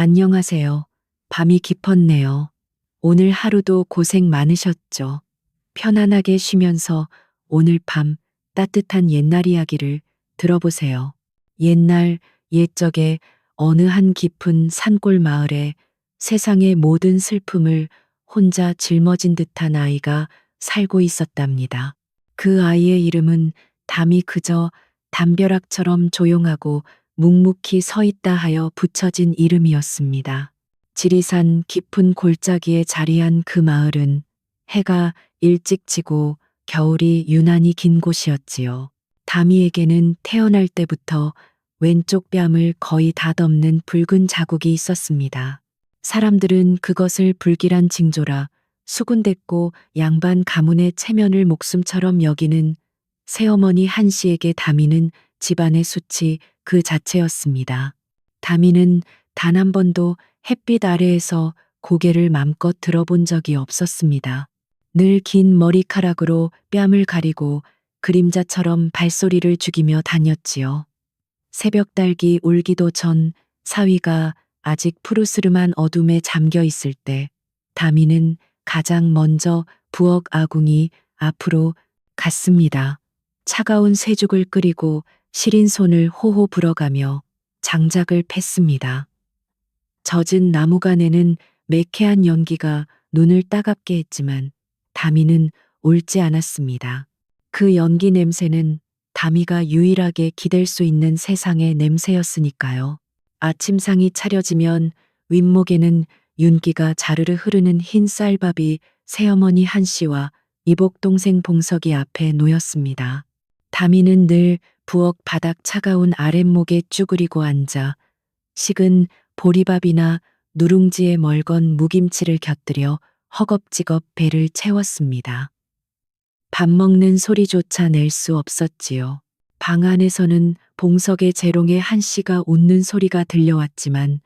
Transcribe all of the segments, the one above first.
안녕하세요. 밤이 깊었네요. 오늘 하루도 고생 많으셨죠? 편안하게 쉬면서 오늘 밤 따뜻한 옛날 이야기를 들어보세요. 옛날 옛적에 어느 한 깊은 산골 마을에 세상의 모든 슬픔을 혼자 짊어진 듯한 아이가 살고 있었답니다. 그 아이의 이름은 담이, 그저 담벼락처럼 조용하고 묵묵히 서 있다 하여 붙여진 이름이었습니다. 지리산 깊은 골짜기에 자리한 그 마을은 해가 일찍 지고 겨울이 유난히 긴 곳이었지요. 다미에게는 태어날 때부터 왼쪽 뺨을 거의 다 덮는 붉은 자국이 있었습니다. 사람들은 그것을 불길한 징조라 수군댔고 양반 가문의 체면을 목숨처럼 여기는 새어머니 한씨에게 다미는 집안의 수치 그 자체였습니다. 다미는 단 한 번도 햇빛 아래에서 고개를 맘껏 들어본 적이 없었습니다. 늘 긴 머리카락으로 뺨을 가리고 그림자처럼 발소리를 죽이며 다녔지요. 새벽 달기 울기도 전 사위가 아직 푸르스름한 어둠에 잠겨 있을 때 다미는 가장 먼저 부엌 아궁이 앞으로 갔습니다. 차가운 쇠죽을 끓이고 시린 손을 호호 불어가며 장작을 팼습니다. 젖은 나무간에는 매캐한 연기가 눈을 따갑게 했지만 다미는 울지 않았습니다. 그 연기 냄새는 다미가 유일하게 기댈 수 있는 세상의 냄새였으니까요. 아침상이 차려지면 윗목에는 윤기가 자르르 흐르는 흰 쌀밥이 새어머니 한씨와 이복 동생 봉석이 앞에 놓였습니다. 다미는 늘 부엌 바닥 차가운 아랫목에 쭈그리고 앉아 식은 보리밥이나 누룽지에 멀건 무김치를 곁들여 허겁지겁 배를 채웠습니다. 밥 먹는 소리조차 낼 수 없었지요. 방 안에서는 봉석의 재롱에 한씨가 웃는 소리가 들려왔지만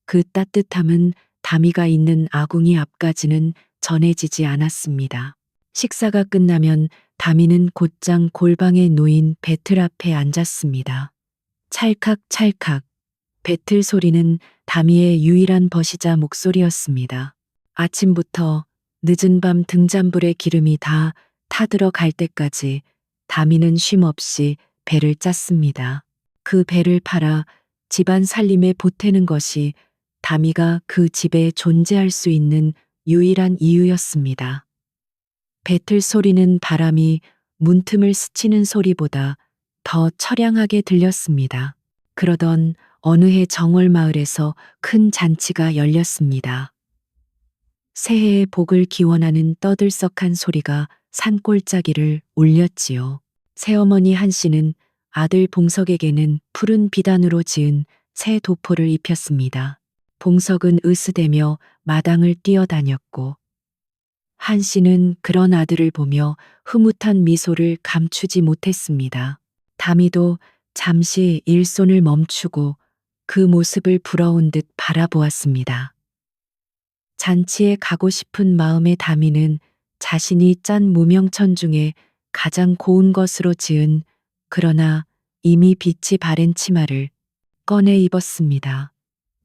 그 따뜻함은 다미가 있는 아궁이 앞까지는 전해지지 않았습니다. 식사가 끝나면 다미는 곧장 골방에 놓인 배틀 앞에 앉았습니다. 찰칵찰칵. 배틀 소리는 다미의 유일한 버시자 목소리였습니다. 아침부터 늦은 밤 등잔불에 기름이 다 타들어갈 때까지 다미는 쉼없이 배를 짰습니다. 그 배를 팔아 집안 살림에 보태는 것이 다미가 그 집에 존재할 수 있는 유일한 이유였습니다. 배틀 소리는 바람이 문틈을 스치는 소리보다 더 처량하게 들렸습니다. 그러던 어느 해 정월 마을에서 큰 잔치가 열렸습니다. 새해의 복을 기원하는 떠들썩한 소리가 산골짜기를 울렸지요. 새어머니 한씨는 아들 봉석에게는 푸른 비단으로 지은 새 도포를 입혔습니다. 봉석은 으스대며 마당을 뛰어다녔고 한씨는 그런 아들을 보며 흐뭇한 미소를 감추지 못했습니다. 다미도 잠시 일손을 멈추고 그 모습을 부러운 듯 바라보았습니다. 잔치에 가고 싶은 마음의 다미는 자신이 짠 무명천 중에 가장 고운 것으로 지은 그러나 이미 빛이 바랜 치마를 꺼내 입었습니다.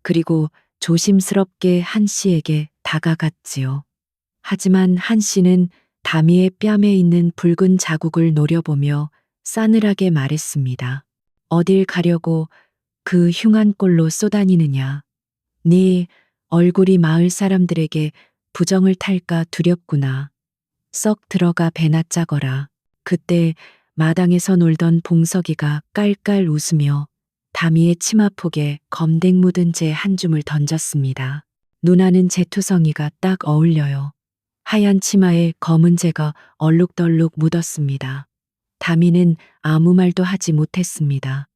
그리고 조심스럽게 한씨에게 다가갔지요. 하지만 한씨는 다미의 뺨에 있는 붉은 자국을 노려보며 싸늘하게 말했습니다. 어딜 가려고 그 흉한 꼴로 쏘다니느냐. 네 얼굴이 마을 사람들에게 부정을 탈까 두렵구나. 썩 들어가 배나 짜거라. 그때 마당에서 놀던 봉석이가 깔깔 웃으며 다미의 치마폭에 검댕 묻은 재 한 줌을 던졌습니다. 누나는 재투성이가 딱 어울려요. 하얀 치마에 검은 재가 얼룩덜룩 묻었습니다. 다미는 아무 말도 하지 못했습니다.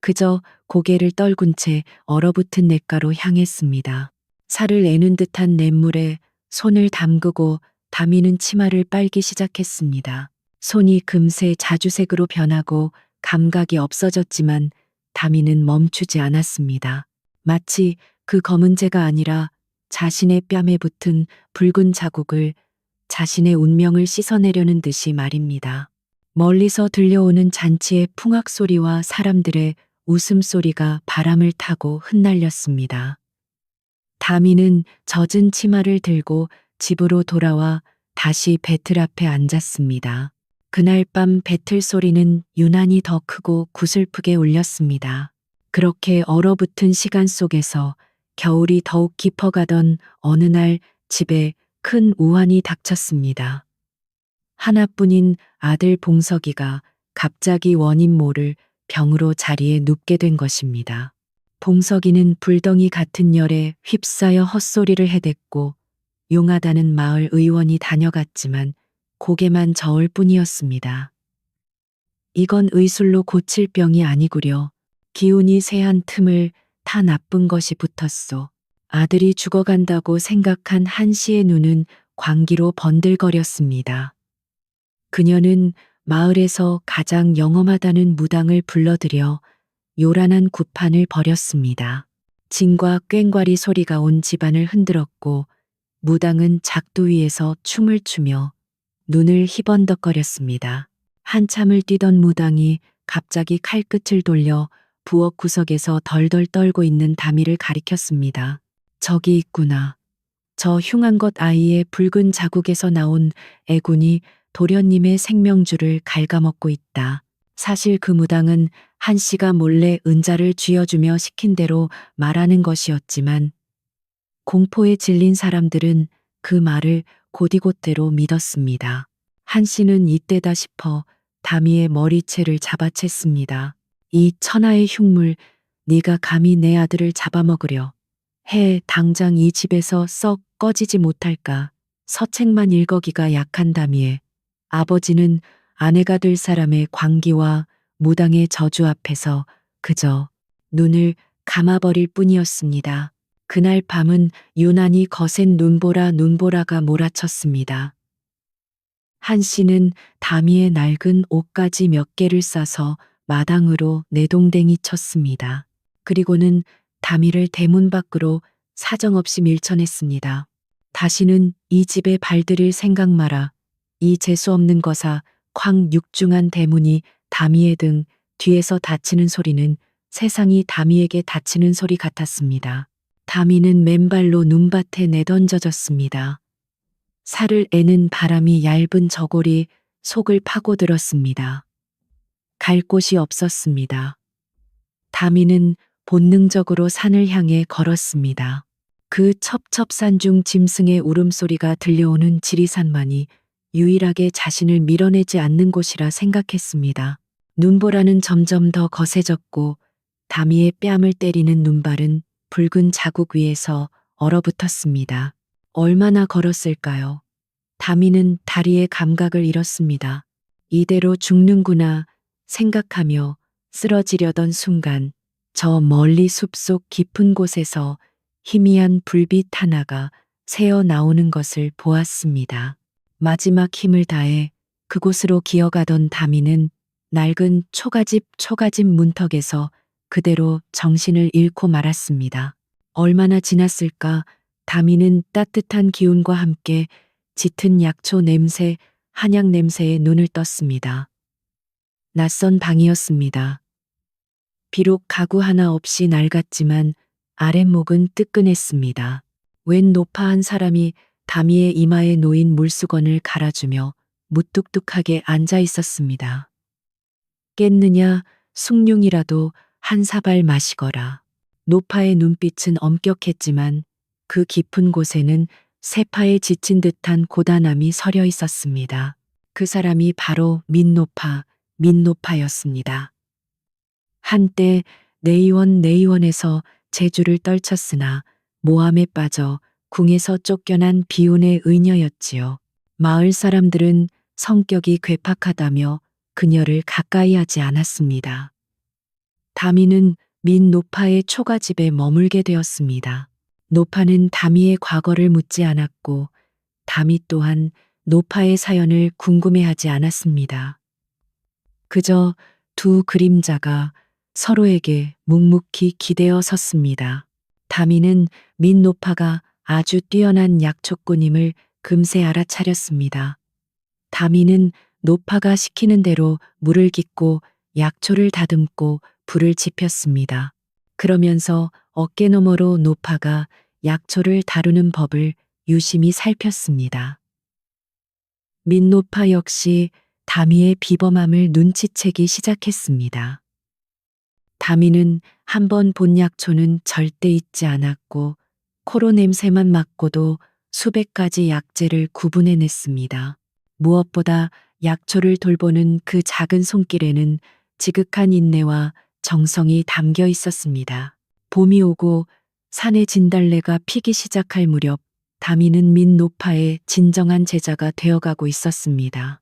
그저 고개를 떨군 채 얼어붙은 냇가로 향했습니다. 살을 내는 듯한 냇물에 손을 담그고 다미는 치마를 빨기 시작했습니다. 손이 금세 자주색으로 변하고 감각이 없어졌지만 다미는 멈추지 않았습니다. 마치 그 검은 재가 아니라 자신의 뺨에 붙은 붉은 자국을 자신의 운명을 씻어내려는 듯이 말입니다. 멀리서 들려오는 잔치의 풍악 소리와 사람들의 웃음소리가 바람을 타고 흩날렸습니다. 다미는 젖은 치마를 들고 집으로 돌아와 다시 배틀 앞에 앉았습니다. 그날 밤 배틀 소리는 유난히 더 크고 구슬프게 울렸습니다. 그렇게 얼어붙은 시간 속에서 겨울이 더욱 깊어가던 어느 날 집에 큰 우환이 닥쳤습니다. 하나뿐인 아들 봉석이가 갑자기 원인 모를 병으로 자리에 눕게 된 것입니다. 봉석이는 불덩이 같은 열에 휩싸여 헛소리를 해댔고 용하다는 마을 의원이 다녀갔지만 고개만 저을 뿐이었습니다. 이건 의술로 고칠 병이 아니구려. 기운이 세한 틈을 다 나쁜 것이 붙었소. 아들이 죽어간다고 생각한 한씨의 눈은 광기로 번들거렸습니다. 그녀는 마을에서 가장 영험하다는 무당을 불러들여 요란한 구판을 벌였습니다. 진과 꽹과리 소리가 온 집안을 흔들었고 무당은 작두 위에서 춤을 추며 눈을 희번덕거렸습니다. 한참을 뛰던 무당이 갑자기 칼끝을 돌려 부엌 구석에서 덜덜 떨고 있는 다미를 가리켰습니다. 저기 있구나. 저 흉한 것 아이의 붉은 자국에서 나온 애군이 도련님의 생명줄을 갉아먹고 있다. 사실 그 무당은 한씨가 몰래 은자를 쥐어주며 시킨 대로 말하는 것이었지만 공포에 질린 사람들은 그 말을 곧이곧대로 믿었습니다. 한씨는 이때다 싶어 다미의 머리채를 잡아챘습니다. 이 천하의 흉물, 네가 감히 내 아들을 잡아먹으려 해 당장 이 집에서 썩 꺼지지 못할까. 서책만 일거기가 약한 다미에 아버지는 아내가 될 사람의 광기와 무당의 저주 앞에서 그저 눈을 감아버릴 뿐이었습니다. 그날 밤은 유난히 거센 눈보라가 몰아쳤습니다. 한씨는 다미의 낡은 옷가지 몇 개를 싸서 마당으로 내동댕이 쳤습니다. 그리고는 다미를 대문 밖으로 사정없이 밀쳐냈습니다. 다시는 이 집에 발들일 생각 마라. 이 재수없는 거사 쾅 육중한 대문이 다미의 등 뒤에서 닫히는 소리는 세상이 다미에게 닫히는 소리 같았습니다. 다미는 맨발로 눈밭에 내던져졌습니다. 살을 애는 바람이 얇은 저골이 속을 파고들었습니다. 갈 곳이 없었습니다. 다미는 본능적으로 산을 향해 걸었습니다. 그 첩첩산 중 짐승의 울음소리가 들려오는 지리산만이 유일하게 자신을 밀어내지 않는 곳이라 생각했습니다. 눈보라는 점점 더 거세졌고 다미의 뺨을 때리는 눈발은 붉은 자국 위에서 얼어붙었습니다. 얼마나 걸었을까요? 다미는 다리의 감각을 잃었습니다. 이대로 죽는구나 생각하며 쓰러지려던 순간 저 멀리 숲속 깊은 곳에서 희미한 불빛 하나가 새어 나오는 것을 보았습니다. 마지막 힘을 다해 그곳으로 기어가던 다미는 낡은 초가집 문턱에서 그대로 정신을 잃고 말았습니다. 얼마나 지났을까? 다미는 따뜻한 기운과 함께 짙은 약초 냄새, 한약 냄새에 눈을 떴습니다. 낯선 방이었습니다. 비록 가구 하나 없이 낡았지만 아랫목은 뜨끈했습니다. 웬 노파한 사람이 다미의 이마에 놓인 물수건을 갈아주며 무뚝뚝하게 앉아 있었습니다. 깼느냐, 숭늉이라도 한 사발 마시거라. 노파의 눈빛은 엄격했지만 그 깊은 곳에는 세파에 지친 듯한 고단함이 서려 있었습니다. 그 사람이 바로 민노파였습니다. 한때 내의원에서 재주를 떨쳤으나 모함에 빠져 궁에서 쫓겨난 비운의 의녀였지요. 마을 사람들은 성격이 괴팍하다며 그녀를 가까이 하지 않았습니다. 다미는 민노파의 초가집에 머물게 되었습니다. 노파는 다미의 과거를 묻지 않았고 다미 또한 노파의 사연을 궁금해하지 않았습니다. 그저 두 그림자가 서로에게 묵묵히 기대어 섰습니다. 다미는 민노파가 아주 뛰어난 약초꾼임을 금세 알아차렸습니다. 다미는 노파가 시키는 대로 물을 깃고 약초를 다듬고 불을 지폈습니다. 그러면서 어깨너머로 노파가 약초를 다루는 법을 유심히 살폈습니다. 민노파 역시 다미의 비범함을 눈치채기 시작했습니다. 다미는 한 번 본 약초는 절대 잊지 않았고 코로 냄새만 맡고도 수백 가지 약재를 구분해냈습니다. 무엇보다 약초를 돌보는 그 작은 손길에는 지극한 인내와 정성이 담겨 있었습니다. 봄이 오고 산의 진달래가 피기 시작할 무렵 다미는 민노파의 진정한 제자가 되어가고 있었습니다.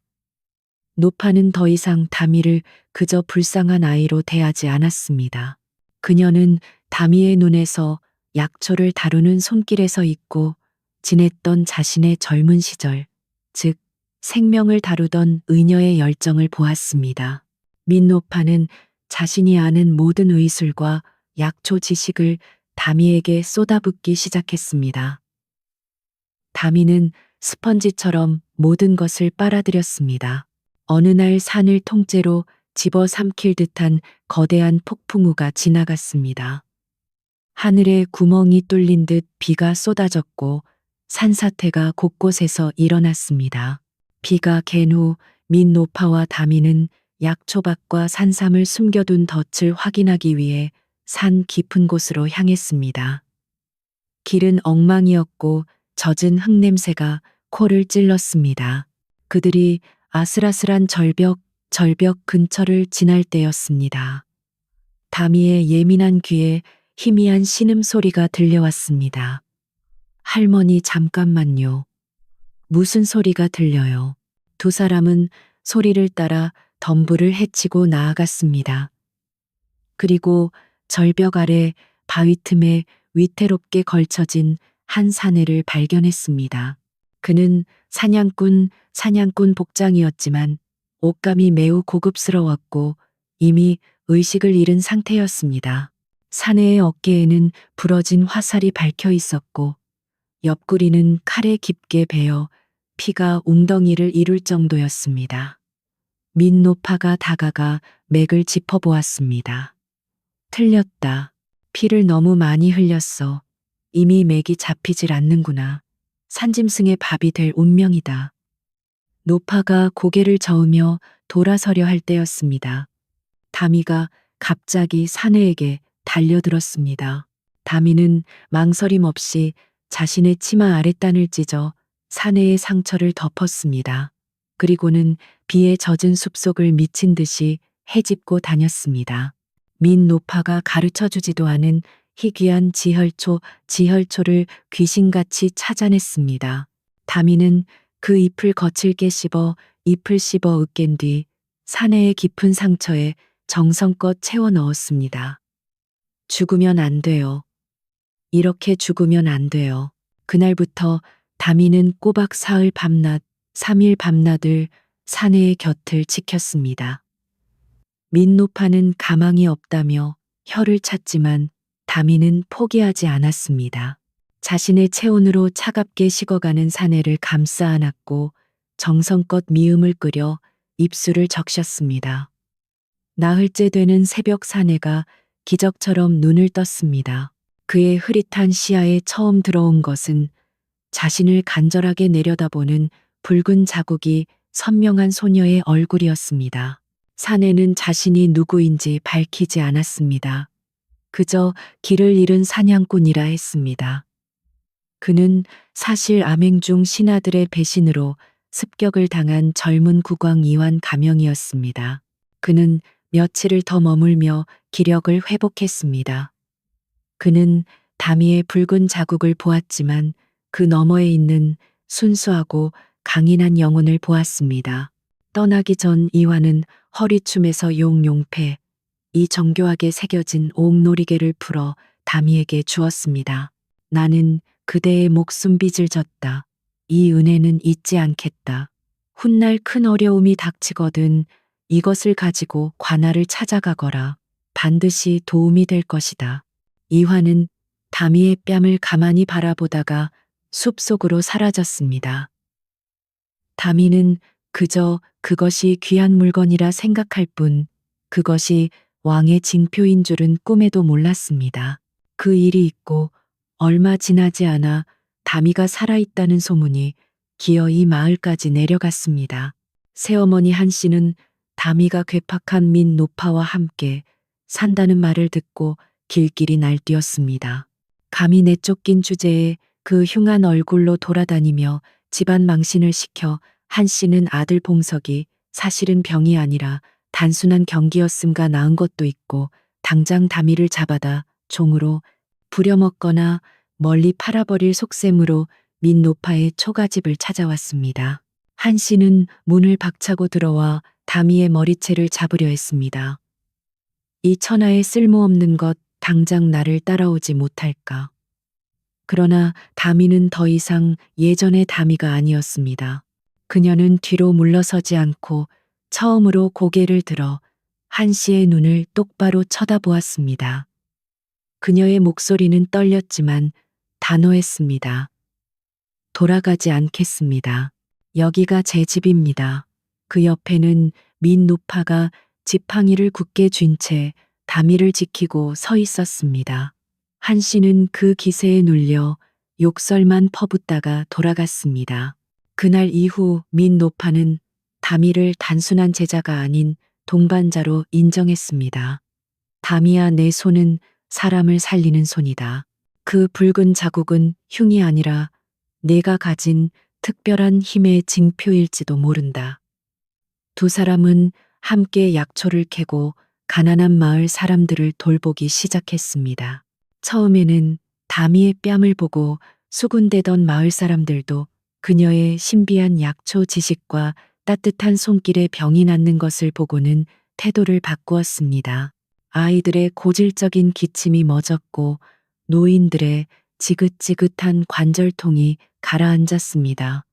노파는 더 이상 다미를 그저 불쌍한 아이로 대하지 않았습니다. 그녀는 다미의 눈에서 약초를 다루는 손길에서 잊고 지냈던 자신의 젊은 시절, 즉 생명을 다루던 의녀의 열정을 보았습니다. 민노파는 자신이 아는 모든 의술과 약초 지식을 다미에게 쏟아붓기 시작했습니다. 다미는 스펀지처럼 모든 것을 빨아들였습니다. 어느 날 산을 통째로 집어삼킬 듯한 거대한 폭풍우가 지나갔습니다. 하늘에 구멍이 뚫린 듯 비가 쏟아졌고 산사태가 곳곳에서 일어났습니다. 비가 갠 후 민노파와 다미는 약초밭과 산삼을 숨겨둔 덫을 확인하기 위해 산 깊은 곳으로 향했습니다. 길은 엉망이었고 젖은 흙냄새가 코를 찔렀습니다. 그들이 아슬아슬한 절벽 근처를 지날 때였습니다. 다미의 예민한 귀에 희미한 신음소리가 들려왔습니다. 할머니 잠깐만요. 무슨 소리가 들려요? 두 사람은 소리를 따라 덤불을 헤치고 나아갔습니다. 그리고 절벽 아래 바위 틈에 위태롭게 걸쳐진 한 사내를 발견했습니다. 그는 사냥꾼 복장이었지만 옷감이 매우 고급스러웠고 이미 의식을 잃은 상태였습니다. 사내의 어깨에는 부러진 화살이 박혀 있었고 옆구리는 칼에 깊게 베어 피가 웅덩이를 이룰 정도였습니다. 민노파가 다가가 맥을 짚어보았습니다. 틀렸다. 피를 너무 많이 흘렸어. 이미 맥이 잡히질 않는구나. 산짐승의 밥이 될 운명이다. 노파가 고개를 저으며 돌아서려 할 때였습니다. 다미가 갑자기 사내에게 달려들었습니다. 다미는 망설임 없이 자신의 치마 아랫단을 찢어 사내의 상처를 덮었습니다. 그리고는 비에 젖은 숲속을 미친 듯이 헤집고 다녔습니다. 민노파가 가르쳐 주지도 않은 희귀한 지혈초를 귀신같이 찾아냈습니다. 다미는 그 잎을 거칠게 씹어 으깬 뒤 사내의 깊은 상처에 정성껏 채워 넣었습니다. 죽으면 안 돼요. 이렇게 죽으면 안 돼요. 그날부터 다미는 꼬박 사흘 밤낮, 3일 밤낮을 사내의 곁을 지켰습니다. 민노파는 가망이 없다며 혀를 찼지만 다미는 포기하지 않았습니다. 자신의 체온으로 차갑게 식어가는 사내를 감싸 안았고 정성껏 미음을 끓여 입술을 적셨습니다. 나흘째 되는 새벽 사내가 기적처럼 눈을 떴습니다. 그의 흐릿한 시야에 처음 들어온 것은 자신을 간절하게 내려다보는 붉은 자국이 선명한 소녀의 얼굴이었습니다. 사내는 자신이 누구인지 밝히지 않았습니다. 그저 길을 잃은 사냥꾼이라 했습니다. 그는 사실 암행중 신하들의 배신으로 습격을 당한 젊은 국왕 이완 가명이었습니다. 그는 며칠을 더 머물며 기력을 회복했습니다. 그는 다미의 붉은 자국을 보았지만 그 너머에 있는 순수하고 강인한 영혼을 보았습니다. 떠나기 전 이완은 허리춤에서 용용패, 이 정교하게 새겨진 옥놀이개를 풀어 다미에게 주었습니다. 나는 그대의 목숨 빚을 졌다. 이 은혜는 잊지 않겠다. 훗날 큰 어려움이 닥치거든 이것을 가지고 관아를 찾아가거라. 반드시 도움이 될 것이다. 이화는 다미의 뺨을 가만히 바라보다가 숲속으로 사라졌습니다. 다미는 그저 그것이 귀한 물건이라 생각할 뿐 그것이 왕의 징표인 줄은 꿈에도 몰랐습니다. 그 일이 있고 얼마 지나지 않아 다미가 살아있다는 소문이 기어이 마을까지 내려갔습니다. 새어머니 한 씨는 다미가 괴팍한 민 노파와 함께 산다는 말을 듣고 길길이 날뛰었습니다. 감히 내쫓긴 주제에 그 흉한 얼굴로 돌아다니며 집안 망신을 시켜 한 씨는 아들 봉석이 사실은 병이 아니라 단순한 경기였음가 나은 것도 있고 당장 다미를 잡아다 종으로 부려먹거나 멀리 팔아버릴 속셈으로 민 노파의 초가집을 찾아왔습니다. 한 씨는 문을 박차고 들어와 다미의 머리채를 잡으려 했습니다. 이 천하의 쓸모없는 것 당장 나를 따라오지 못할까. 그러나 다미는 더 이상 예전의 다미가 아니었습니다. 그녀는 뒤로 물러서지 않고 처음으로 고개를 들어 한 씨의 눈을 똑바로 쳐다보았습니다. 그녀의 목소리는 떨렸지만 단호했습니다. 돌아가지 않겠습니다. 여기가 제 집입니다. 그 옆에는 민 노파가 지팡이를 굳게 쥔 채 다미를 지키고 서 있었습니다. 한 씨는 그 기세에 눌려 욕설만 퍼붓다가 돌아갔습니다. 그날 이후 민 노파는 다미를 단순한 제자가 아닌 동반자로 인정했습니다. 다미야, 내 손은 사람을 살리는 손이다. 그 붉은 자국은 흉이 아니라 내가 가진 특별한 힘의 징표일지도 모른다. 두 사람은 함께 약초를 캐고 가난한 마을 사람들을 돌보기 시작했습니다. 처음에는 다미의 뺨을 보고 수군대던 마을 사람들도 그녀의 신비한 약초 지식과 따뜻한 손길에 병이 낫는 것을 보고는 태도를 바꾸었습니다. 아이들의 고질적인 기침이 멎었고 노인들의 지긋지긋한 관절통이 가라앉았습니다.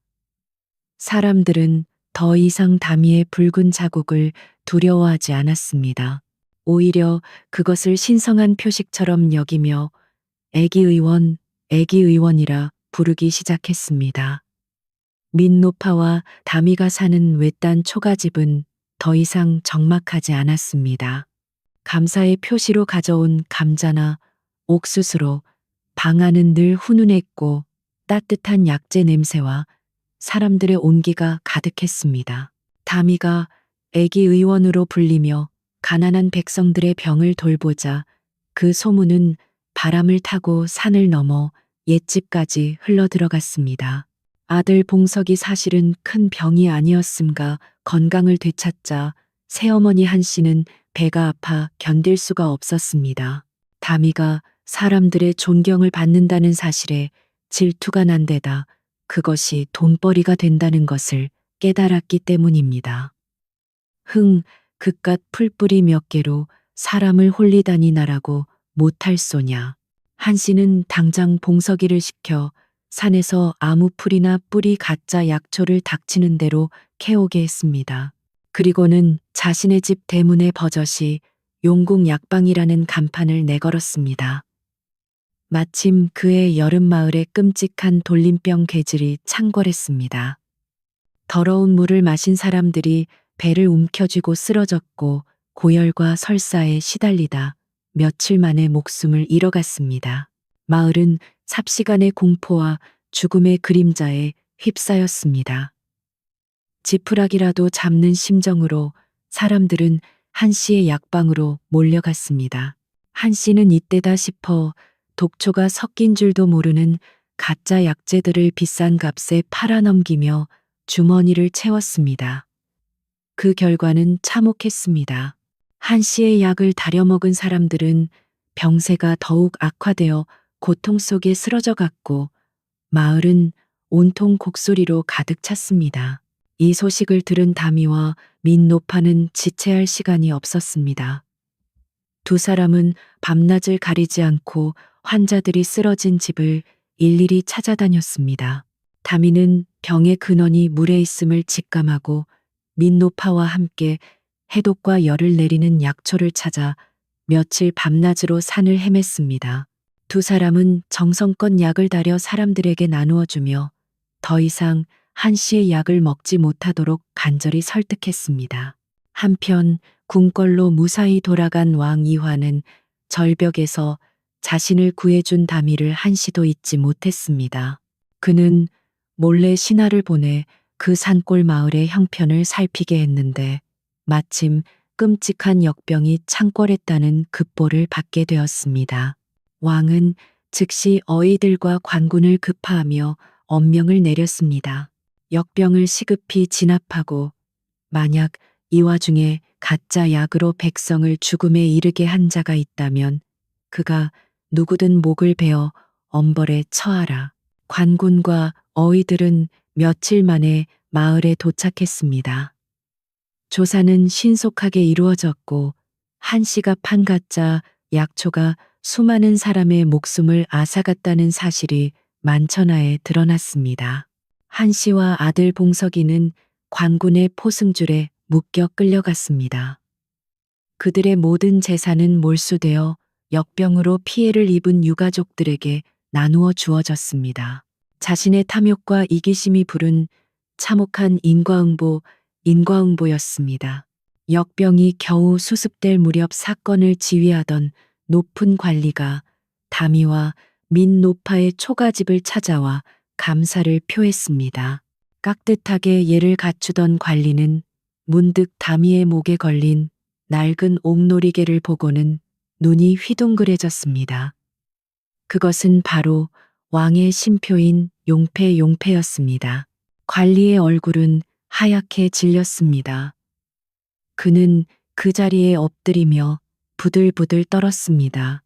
사람들은 더 이상 다미의 붉은 자국을 두려워하지 않았습니다. 오히려 그것을 신성한 표식처럼 여기며 애기 의원, 애기 의원이라 부르기 시작했습니다. 민노파와 다미가 사는 외딴 초가집은 더 이상 적막하지 않았습니다. 감사의 표시로 가져온 감자나 옥수수로 방 안은 늘 훈훈했고 따뜻한 약재 냄새와 사람들의 온기가 가득했습니다. 다미가 애기 의원으로 불리며 가난한 백성들의 병을 돌보자 그 소문은 바람을 타고 산을 넘어 옛집까지 흘러들어갔습니다. 아들 봉석이 사실은 큰 병이 아니었음가 건강을 되찾자 새어머니 한 씨는 배가 아파 견딜 수가 없었습니다. 다미가 사람들의 존경을 받는다는 사실에 질투가 난 데다 그것이 돈벌이가 된다는 것을 깨달았기 때문입니다. 그깟 풀뿌리 몇 개로 사람을 홀리다니 나라고 못할 소냐. 한 씨는 당장 봉석이를 시켜 산에서 아무 풀이나 뿌리 가짜 약초를 닥치는 대로 캐오게 했습니다. 그리고는 자신의 집 대문에 버젓이 용궁 약방이라는 간판을 내걸었습니다. 마침 그의 여름마을의 끔찍한 돌림병 괴질이 창궐했습니다. 더러운 물을 마신 사람들이 배를 움켜쥐고 쓰러졌고 고열과 설사에 시달리다 며칠 만에 목숨을 잃어갔습니다. 마을은 삽시간의 공포와 죽음의 그림자에 휩싸였습니다. 지푸라기라도 잡는 심정으로 사람들은 한 씨의 약방으로 몰려갔습니다. 한 씨는 이때다 싶어 독초가 섞인 줄도 모르는 가짜 약재들을 비싼 값에 팔아넘기며 주머니를 채웠습니다. 그 결과는 참혹했습니다. 한 씨의 약을 다려먹은 사람들은 병세가 더욱 악화되어 고통 속에 쓰러져 갔고 마을은 온통 곡소리로 가득 찼습니다. 이 소식을 들은 다미와 민노파는 지체할 시간이 없었습니다. 두 사람은 밤낮을 가리지 않고 환자들이 쓰러진 집을 일일이 찾아다녔습니다. 다미는 병의 근원이 물에 있음을 직감하고 민노파와 함께 해독과 열을 내리는 약초를 찾아 며칠 밤낮으로 산을 헤맸습니다. 두 사람은 정성껏 약을 다려 사람들에게 나누어 주며 더 이상 한 씨의 약을 먹지 못하도록 간절히 설득했습니다. 한편 궁궐로 무사히 돌아간 왕 이화는 절벽에서 자신을 구해준 다미를 한시도 잊지 못했습니다. 그는 몰래 신하를 보내 그 산골 마을의 형편을 살피게 했는데 마침 끔찍한 역병이 창궐했다는 급보를 받게 되었습니다. 왕은 즉시 어이들과 관군을 급파하며 엄명을 내렸습니다. 역병을 시급히 진압하고 만약 이 와중에 가짜 약으로 백성을 죽음에 이르게 한 자가 있다면 그가 누구든 목을 베어 엄벌에 처하라. 관군과 어이들은 며칠 만에 마을에 도착했습니다. 조사는 신속하게 이루어졌고 한씨가 판 가짜 약초가 수많은 사람의 목숨을 앗아갔다는 사실이 만천하에 드러났습니다. 한씨와 아들 봉석이는 관군의 포승줄에 묶여 끌려갔습니다. 그들의 모든 재산은 몰수되어 역병으로 피해를 입은 유가족들에게 나누어 주어졌습니다. 자신의 탐욕과 이기심이 부른 참혹한 인과응보였습니다. 역병이 겨우 수습될 무렵 사건을 지휘하던 높은 관리가 다미와 민노파의 초가집을 찾아와 감사를 표했습니다. 깍듯하게 예를 갖추던 관리는 문득 다미의 목에 걸린 낡은 옥놀이개를 보고는 눈이 휘둥그레졌습니다. 그것은 바로 왕의 신표인 용패였습니다. 관리의 얼굴은 하얗게 질렸습니다. 그는 그 자리에 엎드리며 부들부들 떨었습니다.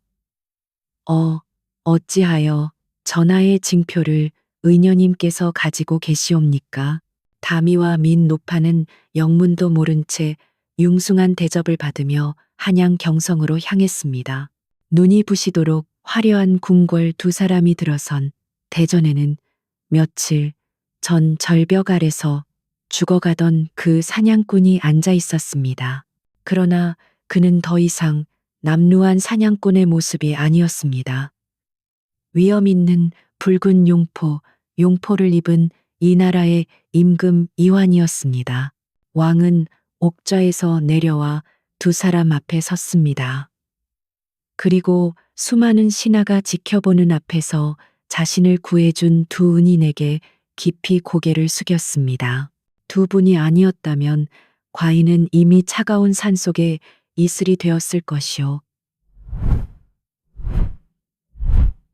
어찌하여 전하의 징표를 의녀님께서 가지고 계시옵니까? 다미와 민노파는 영문도 모른 채 융숭한 대접을 받으며 한양 경성으로 향했습니다. 눈이 부시도록 화려한 궁궐 두 사람이 들어선 대전에는 며칠 전 절벽 아래서 죽어가던 그 사냥꾼이 앉아 있었습니다. 그러나 그는 더 이상 남루한 사냥꾼의 모습이 아니었습니다. 위엄 있는 붉은 용포를 입은 이 나라의 임금 이환이었습니다. 왕은 옥좌에서 내려와 두 사람 앞에 섰습니다. 그리고 수많은 신하가 지켜보는 앞에서 자신을 구해준 두 은인에게 깊이 고개를 숙였습니다. 두 분이 아니었다면 과인은 이미 차가운 산속에 이슬이 되었을 것이오.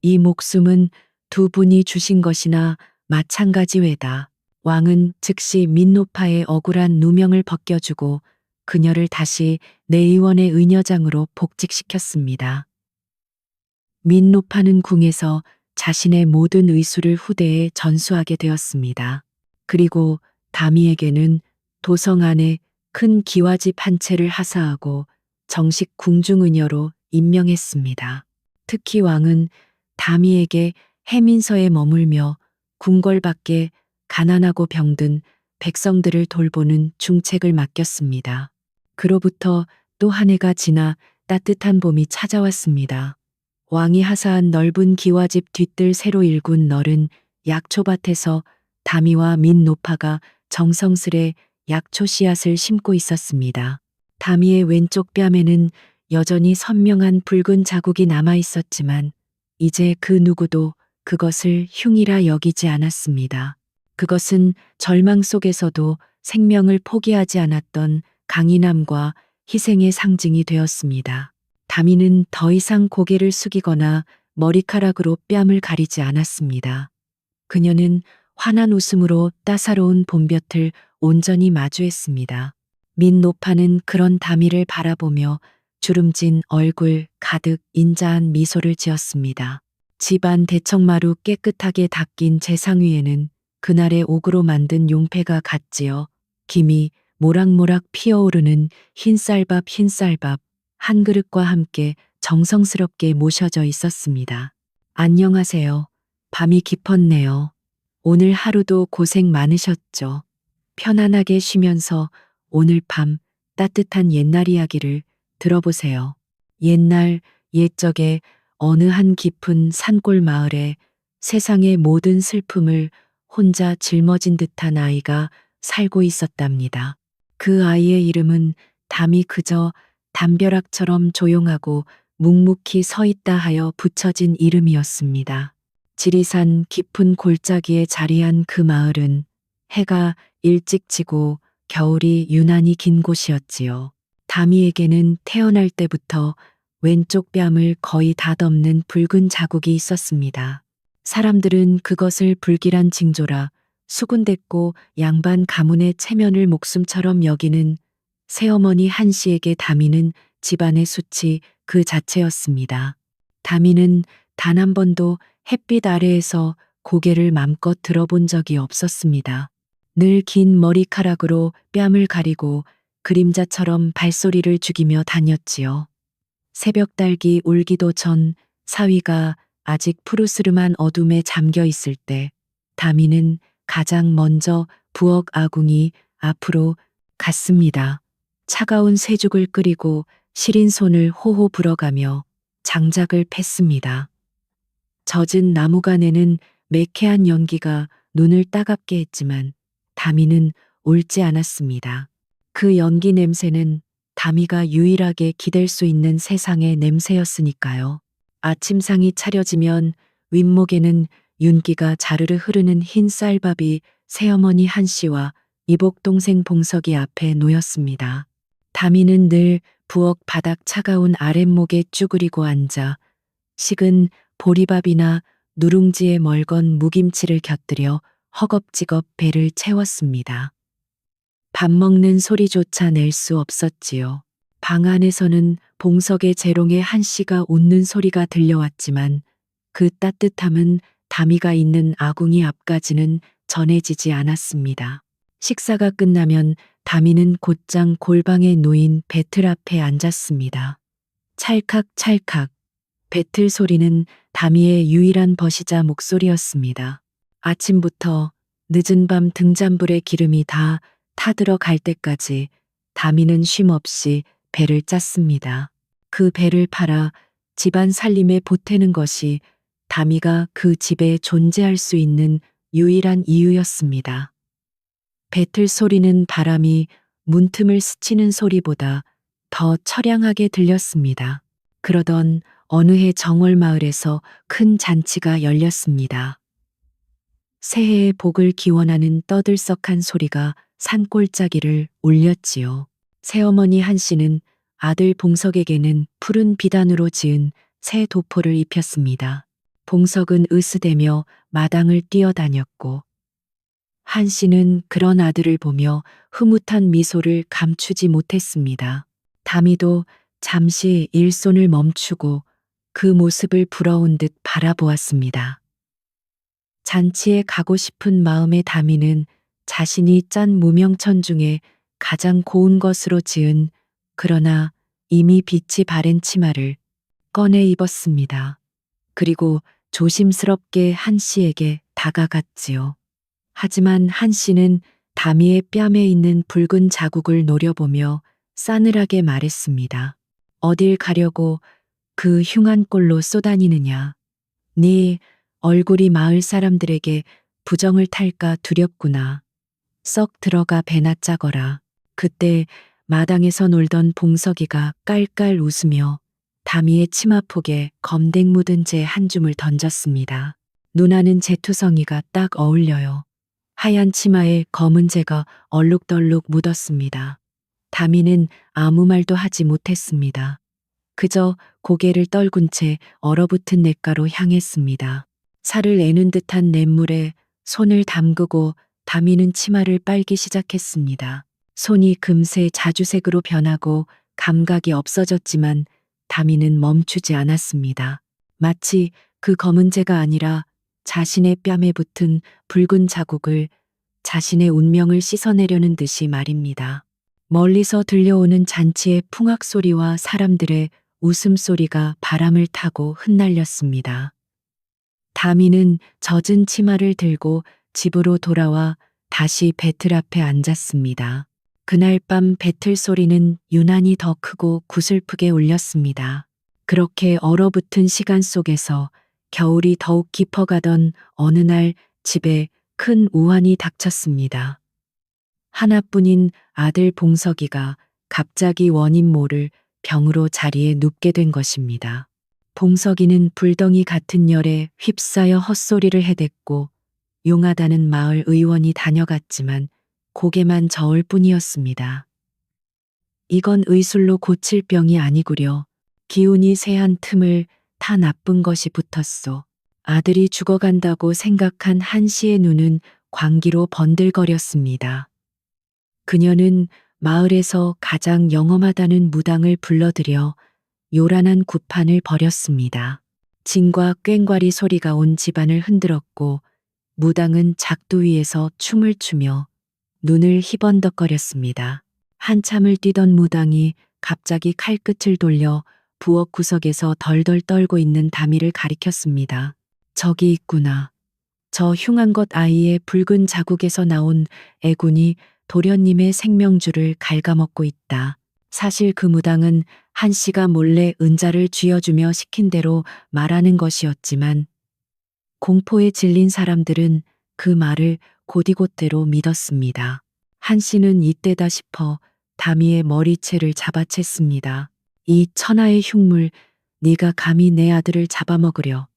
이 목숨은 두 분이 주신 것이나 마찬가지외다. 왕은 즉시 민노파의 억울한 누명을 벗겨주고 그녀를 다시 내의원의 의녀장으로 복직시켰습니다. 민노파는 궁에서 자신의 모든 의술을 후대에 전수하게 되었습니다. 그리고 다미에게는 도성 안에 큰 기와집 한 채를 하사하고 정식 궁중의녀로 임명했습니다. 특히 왕은 다미에게 해민서에 머물며 궁궐 밖에 가난하고 병든 백성들을 돌보는 중책을 맡겼습니다. 그로부터 또 한 해가 지나 따뜻한 봄이 찾아왔습니다. 왕이 하사한 넓은 기와집 뒤뜰 새로 일군 너른 약초밭에서 다미와 민노파가 정성스레 약초 씨앗을 심고 있었습니다. 다미의 왼쪽 뺨에는 여전히 선명한 붉은 자국이 남아 있었지만 이제 그 누구도 그것을 흉이라 여기지 않았습니다. 그것은 절망 속에서도 생명을 포기하지 않았던 강인함과 희생의 상징이 되었습니다. 다미는 더 이상 고개를 숙이거나 머리카락으로 뺨을 가리지 않았습니다. 그녀는 환한 웃음으로 따사로운 봄볕을 온전히 마주했습니다. 민노파는 그런 다미를 바라보며 주름진 얼굴 가득 인자한 미소를 지었습니다. 집안 대청마루 깨끗하게 닦인 재상 위에는 그날의 옥으로 만든 용패가 갓지어 김이 모락모락 피어오르는 흰쌀밥 한 그릇과 함께 정성스럽게 모셔져 있었습니다. 안녕하세요. 밤이 깊었네요. 오늘 하루도 고생 많으셨죠. 편안하게 쉬면서 오늘 밤 따뜻한 옛날 이야기를 들어보세요. 옛적에 어느 한 깊은 산골 마을에 세상의 모든 슬픔을 혼자 짊어진 듯한 아이가 살고 있었답니다. 그 아이의 이름은 담이 그저 담벼락처럼 조용하고 묵묵히 서 있다 하여 붙여진 이름이었습니다. 지리산 깊은 골짜기에 자리한 그 마을은 해가 일찍 지고 겨울이 유난히 긴 곳이었지요. 다미에게는 태어날 때부터 왼쪽 뺨을 거의 다 덮는 붉은 자국이 있었습니다. 사람들은 그것을 불길한 징조라 수군댔고 양반 가문의 체면을 목숨처럼 여기는 새어머니 한씨에게 다미는 집안의 수치 그 자체였습니다. 다미는 단 한 번도 햇빛 아래에서 고개를 맘껏 들어본 적이 없었습니다. 늘 긴 머리카락으로 뺨을 가리고 그림자처럼 발소리를 죽이며 다녔지요. 새벽 달기 울기도 전 사위가 아직 푸르스름한 어둠에 잠겨 있을 때 다미는 가장 먼저 부엌 아궁이 앞으로 갔습니다. 차가운 쇠죽을 끓이고 시린 손을 호호 불어가며 장작을 팼습니다. 젖은 나무간에는 매캐한 연기가 눈을 따갑게 했지만 다미는 옳지 않았습니다. 그 연기 냄새는 다미가 유일하게 기댈 수 있는 세상의 냄새였으니까요. 아침상이 차려지면 윗목에는 윤기가 자르르 흐르는 흰 쌀밥이 새어머니 한씨와 이복 동생 봉석이 앞에 놓였습니다. 다미는 늘 부엌 바닥 차가운 아랫목에 쭈그리고 앉아 식은 보리밥이나 누룽지에 멀건 무김치를 곁들여 허겁지겁 배를 채웠습니다. 밥 먹는 소리조차 낼 수 없었지요. 방 안에서는 봉석의 재롱에 한씨가 웃는 소리가 들려왔지만 그 따뜻함은 다미가 있는 아궁이 앞까지는 전해지지 않았습니다. 식사가 끝나면 다미는 곧장 골방에 놓인 배틀 앞에 앉았습니다. 찰칵찰칵 배틀 소리는 다미의 유일한 벗이자 목소리였습니다. 아침부터 늦은 밤 등잔불에 기름이 다 타들어갈 때까지 다미는 쉼없이 배를 짰습니다. 그 배를 팔아 집안 살림에 보태는 것이 다미가 그 집에 존재할 수 있는 유일한 이유였습니다. 배틀 소리는 바람이 문틈을 스치는 소리보다 더 처량하게 들렸습니다. 그러던 어느 해 정월 마을에서 큰 잔치가 열렸습니다. 새해의 복을 기원하는 떠들썩한 소리가 산골짜기를 울렸지요. 새어머니 한씨는 아들 봉석에게는 푸른 비단으로 지은 새 도포를 입혔습니다. 봉석은 으스대며 마당을 뛰어다녔고 한씨는 그런 아들을 보며 흐뭇한 미소를 감추지 못했습니다. 다미도 잠시 일손을 멈추고 그 모습을 부러운 듯 바라보았습니다. 잔치에 가고 싶은 마음의 다미는 자신이 짠 무명천 중에 가장 고운 것으로 지은 그러나 이미 빛이 바랜 치마를 꺼내 입었습니다. 그리고 조심스럽게 한씨에게 다가갔지요. 하지만 한씨는 다미의 뺨에 있는 붉은 자국을 노려보며 싸늘하게 말했습니다. 어딜 가려고 그 흉한 꼴로 쏘다니느냐. 네 얼굴이 마을 사람들에게 부정을 탈까 두렵구나. 썩 들어가 배나 짜거라. 그때 마당에서 놀던 봉석이가 깔깔 웃으며 다미의 치마폭에 검댕 묻은 재 한 줌을 던졌습니다. 누나는 재투성이가 딱 어울려요. 하얀 치마에 검은 재가 얼룩덜룩 묻었습니다. 다미는 아무 말도 하지 못했습니다. 그저 고개를 떨군 채 얼어붙은 냇가로 향했습니다. 살을 내는 듯한 냇물에 손을 담그고 다미는 치마를 빨기 시작했습니다. 손이 금세 자주색으로 변하고 감각이 없어졌지만 다미는 멈추지 않았습니다. 마치 그 검은 재가 아니라 자신의 뺨에 붙은 붉은 자국을 자신의 운명을 씻어내려는 듯이 말입니다. 멀리서 들려오는 잔치의 풍악 소리와 사람들의 웃음소리가 바람을 타고 흩날렸습니다. 다미는 젖은 치마를 들고 집으로 돌아와 다시 배틀 앞에 앉았습니다. 그날 밤 배틀 소리는 유난히 더 크고 구슬프게 울렸습니다. 그렇게 얼어붙은 시간 속에서 겨울이 더욱 깊어가던 어느 날 집에 큰 우환이 닥쳤습니다. 하나뿐인 아들 봉석이가 갑자기 원인 모를 병으로 자리에 눕게 된 것입니다. 봉석이는 불덩이 같은 열에 휩싸여 헛소리를 해댔고 용하다는 마을 의원이 다녀갔지만 고개만 저을 뿐이었습니다. 이건 의술로 고칠 병이 아니구려. 기운이 세한 틈을 다 나쁜 것이 붙었소. 아들이 죽어간다고 생각한 한씨의 눈은 광기로 번들거렸습니다. 그녀는 마을에서 가장 영험하다는 무당을 불러들여 요란한 구판을 벌였습니다. 진과 꽹과리 소리가 온 집안을 흔들었고 무당은 작두 위에서 춤을 추며 눈을 희번덕거렸습니다. 한참을 뛰던 무당이 갑자기 칼끝을 돌려 부엌 구석에서 덜덜 떨고 있는 다미를 가리켰습니다. 저기 있구나. 저 흉한 것 아이의 붉은 자국에서 나온 애군이 도련님의 생명줄을 갉아먹고 있다. 사실 그 무당은 한씨가 몰래 은자를 쥐어주며 시킨 대로 말하는 것이었지만 공포에 질린 사람들은 그 말을 곧이곧대로 믿었습니다. 한씨는 이때다 싶어 다미의 머리채를 잡아챘습니다. 이 천하의 흉물, 네가 감히 내 아들을 잡아먹으려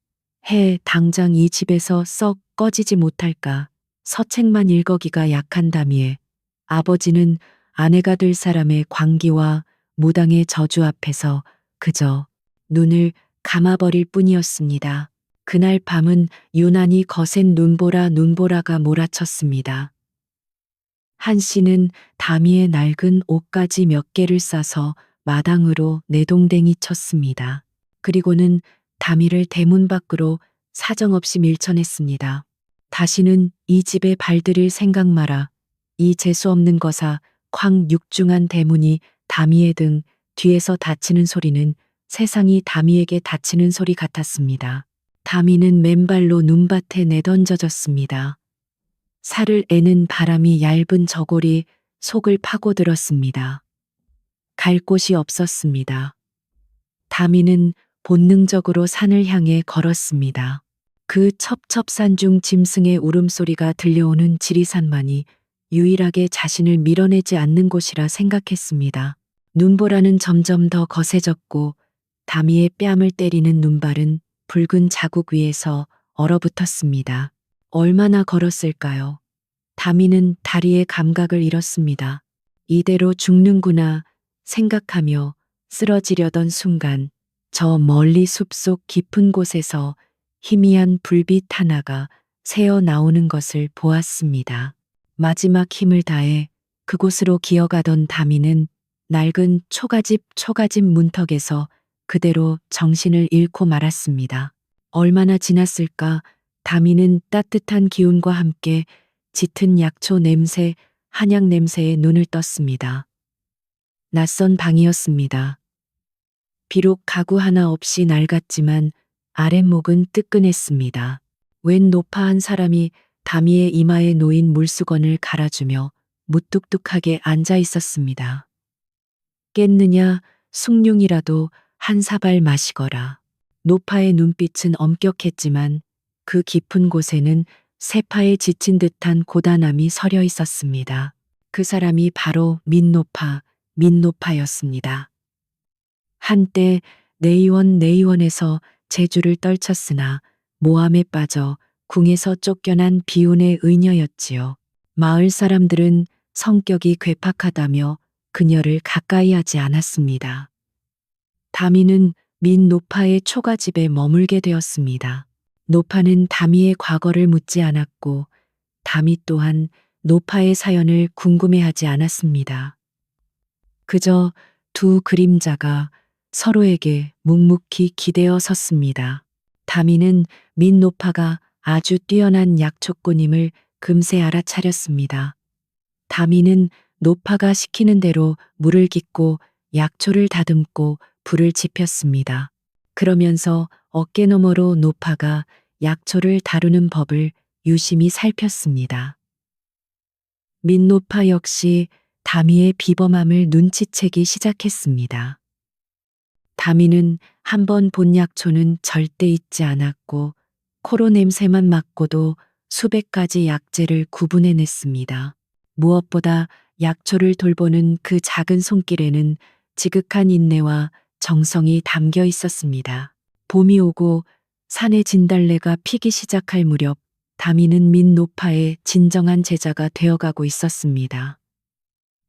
해 당장 이 집에서 썩 꺼지지 못할까. 서책만 일거기가 약한 다미에 아버지는 아내가 될 사람의 광기와 무당의 저주 앞에서 그저 눈을 감아버릴 뿐이었습니다. 그날 밤은 유난히 거센 눈보라가 몰아쳤습니다. 한씨는 다미의 낡은 옷가지 몇 개를 싸서 마당으로 내동댕이 쳤습니다. 그리고는 다미를 대문 밖으로 사정없이 밀쳐냈습니다. 다시는 이 집에 발들일 생각 마라. 이 재수없는 거사 쾅 육중한 대문이 다미의 등 뒤에서 닫히는 소리는 세상이 다미에게 닫히는 소리 같았습니다. 다미는 맨발로 눈밭에 내던져졌습니다. 살을 애는 바람이 얇은 저골이 속을 파고들었습니다. 갈 곳이 없었습니다. 다미는 본능적으로 산을 향해 걸었습니다. 그 첩첩산 중 짐승의 울음소리가 들려오는 지리산만이 유일하게 자신을 밀어내지 않는 곳이라 생각했습니다. 눈보라는 점점 더 거세졌고 다미의 뺨을 때리는 눈발은 붉은 자국 위에서 얼어붙었습니다. 얼마나 걸었을까요? 다미는 다리의 감각을 잃었습니다. 이대로 죽는구나 생각하며 쓰러지려던 순간 저 멀리 숲속 깊은 곳에서 희미한 불빛 하나가 새어 나오는 것을 보았습니다. 마지막 힘을 다해 그곳으로 기어가던 다미는 낡은 초가집 문턱에서 그대로 정신을 잃고 말았습니다. 얼마나 지났을까? 다미는 따뜻한 기운과 함께 짙은 약초 냄새, 한약 냄새에 눈을 떴습니다. 낯선 방이었습니다. 비록 가구 하나 없이 낡았지만 아랫목은 뜨끈했습니다. 웬 노파한 사람이 다미의 이마에 놓인 물수건을 갈아주며 무뚝뚝하게 앉아 있었습니다. 깼느냐, 숭늉이라도 한 사발 마시거라. 노파의 눈빛은 엄격했지만 그 깊은 곳에는 세파에 지친 듯한 고단함이 서려 있었습니다. 그 사람이 바로 민노파였습니다. 한때 내의원에서 재주를 떨쳤으나 모함에 빠져 궁에서 쫓겨난 비운의 의녀였지요. 마을 사람들은 성격이 괴팍하다며 그녀를 가까이 하지 않았습니다. 다미는 민노파의 초가집에 머물게 되었습니다. 노파는 다미의 과거를 묻지 않았고 다미 또한 노파의 사연을 궁금해하지 않았습니다. 그저 두 그림자가 서로에게 묵묵히 기대어 섰습니다. 다미는 민노파가 아주 뛰어난 약초꾼임을 금세 알아차렸습니다. 다미는 노파가 시키는 대로 물을 깃고 약초를 다듬고 불을 지폈습니다. 그러면서 어깨너머로 노파가 약초를 다루는 법을 유심히 살폈습니다. 민노파 역시 다미의 비범함을 눈치채기 시작했습니다. 다미는 한 번 본 약초는 절대 잊지 않았고 코로 냄새만 맡고도 수백 가지 약재를 구분해냈습니다. 무엇보다 약초를 돌보는 그 작은 손길에는 지극한 인내와 정성이 담겨 있었습니다. 봄이 오고 산의 진달래가 피기 시작할 무렵 다미는 민노파의 진정한 제자가 되어가고 있었습니다.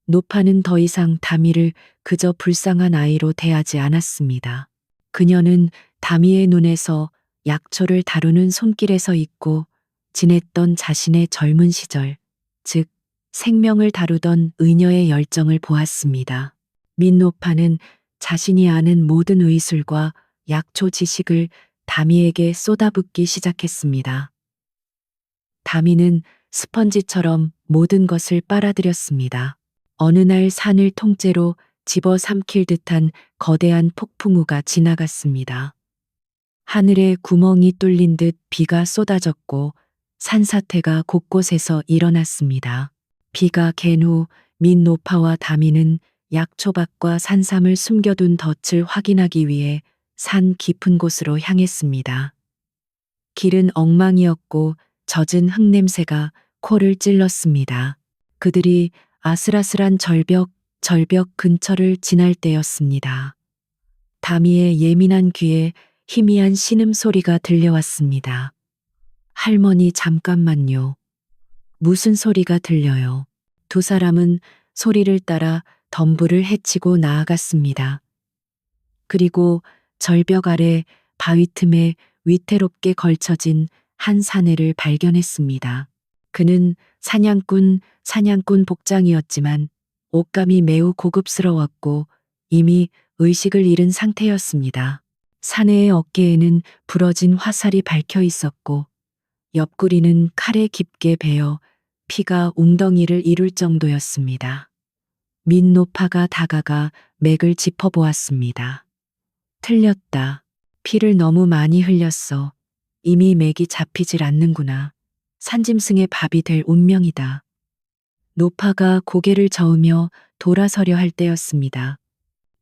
노파는 더 이상 다미를 그저 불쌍한 아이로 대하지 않았습니다. 그녀는 다미의 눈에서 약초를 다루는 손길에서 잊고 지냈던 자신의 젊은 시절, 즉 생명을 다루던 의녀의 열정을 보았습니다. 민노파는 자신이 아는 모든 의술과 약초 지식을 다미에게 쏟아붓기 시작했습니다. 다미는 스펀지처럼 모든 것을 빨아들였습니다. 어느 날 산을 통째로 집어삼킬 듯한 거대한 폭풍우가 지나갔습니다. 하늘에 구멍이 뚫린 듯 비가 쏟아졌고 산사태가 곳곳에서 일어났습니다. 비가 갠 후 민노파와 다미는 약초밭과 산삼을 숨겨둔 덫을 확인하기 위해 산 깊은 곳으로 향했습니다. 길은 엉망이었고 젖은 흙냄새가 코를 찔렀습니다. 그들이 아슬아슬한 절벽 근처를 지날 때였습니다. 다미의 예민한 귀에 희미한 신음소리가 들려왔습니다. 할머니 잠깐만요. 무슨 소리가 들려요? 두 사람은 소리를 따라 덤불을 헤치고 나아갔습니다. 그리고 절벽 아래 바위 틈에 위태롭게 걸쳐진 한 사내를 발견했습니다. 그는 사냥꾼 복장이었지만 옷감이 매우 고급스러웠고 이미 의식을 잃은 상태였습니다. 사내의 어깨에는 부러진 화살이 박혀 있었고 옆구리는 칼에 깊게 베어 피가 웅덩이를 이룰 정도였습니다. 민노파가 다가가 맥을 짚어보았습니다. 틀렸다. 피를 너무 많이 흘렸어. 이미 맥이 잡히질 않는구나. 산짐승의 밥이 될 운명이다. 노파가 고개를 저으며 돌아서려 할 때였습니다.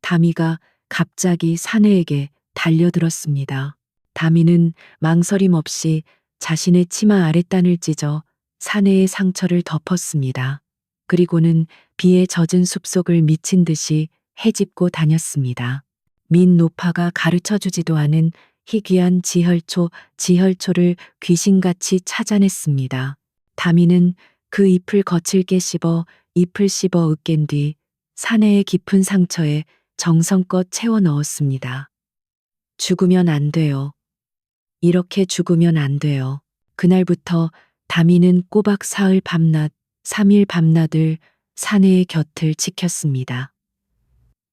다미가 갑자기 사내에게 달려들었습니다. 다미는 망설임 없이 자신의 치마 아랫단을 찢어 사내의 상처를 덮었습니다. 그리고는 비에 젖은 숲속을 미친 듯이 헤집고 다녔습니다. 민노파가 가르쳐 주지도 않은 희귀한 지혈초를 귀신같이 찾아냈습니다. 다미는 그 잎을 거칠게 씹어 으깬 뒤 사내의 깊은 상처에 정성껏 채워 넣었습니다. 죽으면 안 돼요. 이렇게 죽으면 안 돼요. 그날부터 다미는 꼬박 사흘 밤낮, 3일 밤낮을 사내의 곁을 지켰습니다.